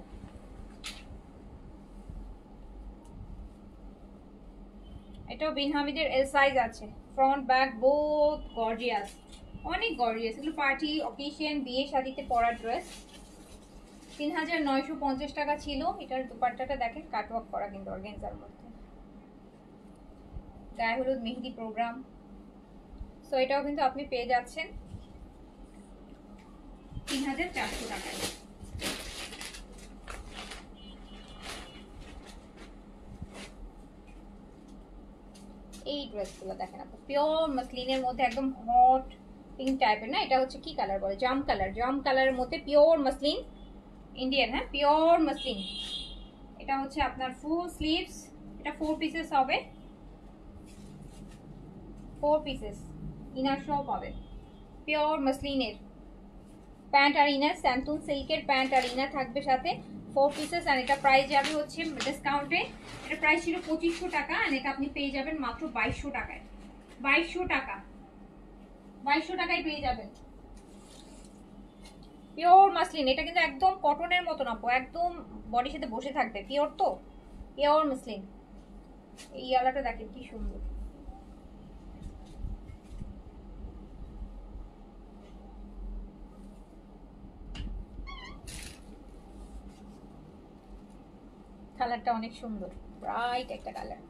এটাও বিন হামিদের এল সাইজ আছে, ফ্রন্ট ব্যাক বোথ গর্জিয়াস, অনেক গর্জিয়াস। এগুলো পার্টি অকেশন, বিয়ে শাদিতে পরার ড্রেস। 3950 টাকা ছিল। এটার দুপাট্টাটা দেখেন, কাটওয়ার্ক করা কিন্তু অর্গানজার মধ্যে, গায়ে হলুদ মেহেদি প্রোগ্রাম। সো এটাও কিন্তু আপনি পেয়ে যাচ্ছেন 3400 টাকায়। এই ড্রেসগুলো দেখেন আপু, পিওর মাসলিনের মধ্যে একদম হট পিঙ্ক টাইপের না, এটা হচ্ছে কি কালার বলে, জাম কালার, জাম কালারের মধ্যে পিওর মাসলিন ইন্ডিয়ান, হ্যাঁ পিওর মাসলিন। এটা হচ্ছে আপনার ফুল স্লিভস, এটা 4 পিসেস হবে, 4 পিসেস ইনার সহ পাবে, পিওর মাসলিনের প্যান্ট আর ইনার, স্যামসুং সিল্কের প্যান্ট আর ইনার থাকবে সাথে, 4 পিসেস। আর এটা প্রাইস যাবে হচ্ছে ডিসকাউন্টে, এটা প্রাইস ছিল 2500 টাকা, আর এটা আপনি পেয়ে যাবেন মাত্র 2200 টাকায়, 2200 টাকা, 2200 টাকায় পেয়ে যাবেন পিওর মাসলিন। এটা কিন্তু একদম কটনের মতো না, একদম বডির সাথে বসে থাকবে, পিওর তো, পিওর মাসলিন। এই আলাটা দেখেন কি সুন্দর, কালারটা অনেক সুন্দর, ব্রাইট একটা কালার,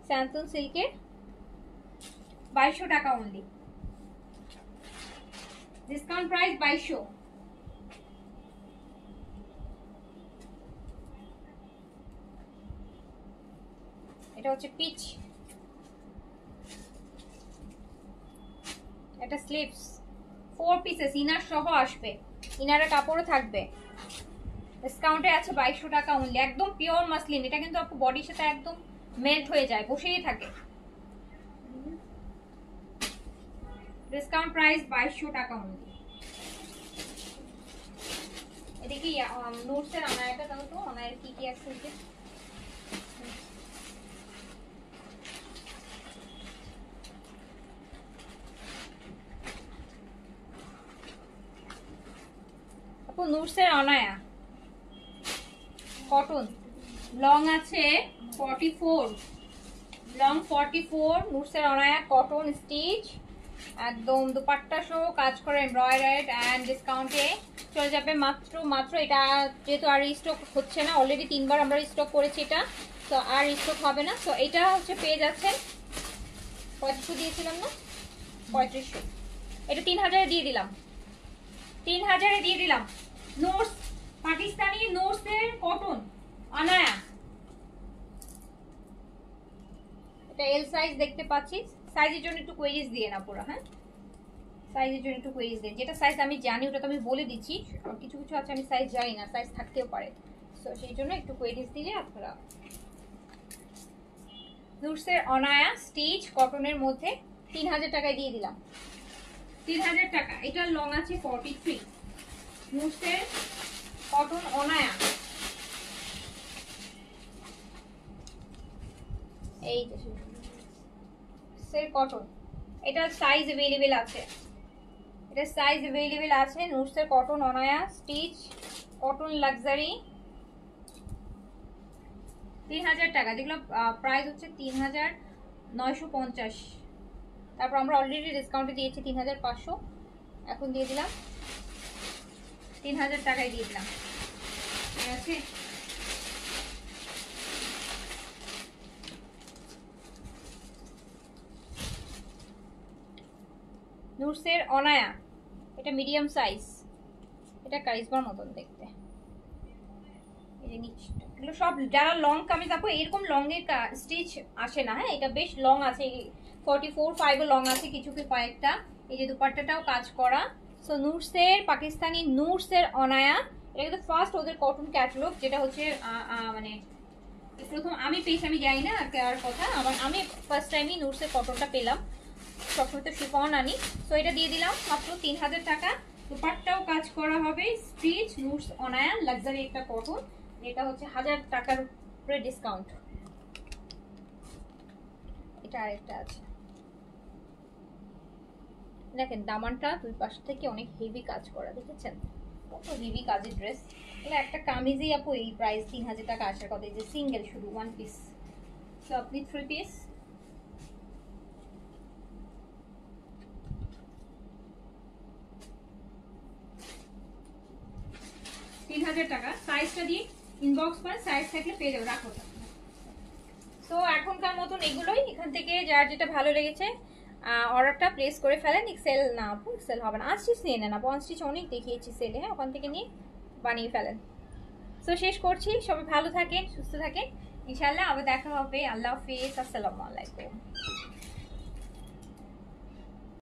স্যামসুং সিল্কের, 2200 টাকা অনলি, ডিসকাউন্ট প্রাইস 2200। এটা হচ্ছে পিচ, এটা স্লিভস 4 পিসেস ইনার সহ আসবে, ইনারের কাপড়ও থাকবে, ডিসকাউন্টে আছে 2200 টাকা অনলি, একদম পিওর মাসলিন। এটা কিন্তু আপু বডির সাথে একদম মেল্ট হয়ে যায়, বসেই থাকে, ডিসকাউন্ট প্রাইস 2200 টাকা অনলি। এদিকে নোটসের অনায়াটা দাও তো, অনায়ের কি কি আছে, আপু নোটসের অনায়া কটন, লং আছে 44, লং 44, নুটসের অনায়া কটন স্টিচ, একদম দুপাট্টা সহ কাজ করে এমব্রয়ডারিড, অ্যান্ড ডিসকাউন্টে চলে যাবে মাত্র এটা যেহেতু আর রিস্টক হচ্ছে না, অলরেডি 3 বার আমরা রিস্টক করেছি এটা, তো আর রিস্টক হবে না। তো এটা হচ্ছে পেয়ে যাচ্ছেন 3500 দিয়েছিলাম না, 3500, এটা 3000 দিয়ে দিলাম, 3000 দিয়ে দিলাম। নোটস পাকিস্তানি নোটসের কটন অনায়া, এটা এল সাইজ দেখতে পাচ্ছি, সাইজের জন্য একটু কোয়েরিজ দিয়ে না পুরো, হ্যাঁ সাইজের জন্য একটু কোয়েরিজ দেন, যেটা সাইজ আমি জানি ওটা তো আমি বলে দিচ্ছি, কিছু কিছু আছে আমি সাইজ জানি না, সাইজ থাকতেও পারে, তো সেই জন্য একটু কোয়েরিজ দিলে আপনারা। নুটসের অনায়া স্টিচ কটনের মধ্যে 3000 টাকায় দিয়ে দিলাম, 3000 টাকা। এটার লং আছে 43, নুটসের কটন অনায়া, এই সের কটন, এটা সাইজ अवेलेबल আছে, এটা সাইজ अवेलेबल আছে, নুটসের কটন অনায়া স্টিচ কটন লাক্সারি, 3000 টাকা, যেগুলো প্রাইস হচ্ছে 3950, তারপর আমরা অলরেডি ডিসকাউন্টে দিয়েছি 3500, এখন দিয়ে দিলাম 3000 টাকায় দিয়ে দিলাম, ঠিক আছে। নুটসের অনায়া, এটা মিডিয়াম সাইজ, এটা কারিজমার মতন দেখতে, এই যে নিচটা, এগুলো সব যারা লং কামিজ আপু এরকম লং এর স্টিচ আসে না, হ্যাঁ এটা বেশ লং আছে, 44-5 লং আছে কিছু কি কয়েকটা, এই যে দুপাট্টাটাও কাজ করা। সো নুটসের পাকিস্তানি নুটসের অনায়া, এটা কিন্তু ফার্স্ট ওদের কটন ক্যাটালগ, যেটা হচ্ছে মানে প্রথম আমি পেয়েছি, আমি জানি না আর কথা, আমি ফার্স্ট টাইমই নুটসের কটনটা পেলাম, সবসময় তো শিফন আনি। তো এটা দিয়ে দিলাম মাত্র 3000 টাকা, দুপাট্টাও কাজ করা হবে, স্টিচ নুটস অনায়া লাক্সারি একটা কটন, এটা হচ্ছে 1000 টাকার উপরে ডিসকাউন্ট। এটা আরেকটা আছে, দেখেন দামানটা দুই পাশ থেকে অনেক হেভি কাজ করা, দেখেছেন কত হেভি কাজের ড্রেস, এটা একটা কামিজই আপু এই প্রাইস 3000 টাকা আসার কথা, এই যে সিঙ্গেল শুধু 1 পিস, তো আপনি 3 পিস 3000 টাকা, সাইজটা দিয়ে ইনবক্স করে সাইজ থাকলে পেয়ে যাবো, রাখো। তো এখনকার মতন এগুলোই, এখান থেকে যার যেটা ভালো লেগেছে অর্ডারটা প্লেস করে ফেলেন, সেল না আপু সেল হবে না, আনস্টিচ নিয়ে নেন আপু, আনস্টিচ অনেক দেখিয়েছি সেলে, হ্যাঁ ওখান থেকে নিয়ে বানিয়ে ফেলেন। তো শেষ করছি, সবাই ভালো থাকেন সুস্থ থাকেন, ইনশাআল্লাহ আবার দেখা হবে। আল্লাহ হাফিজ, আসসালামু আলাইকুম।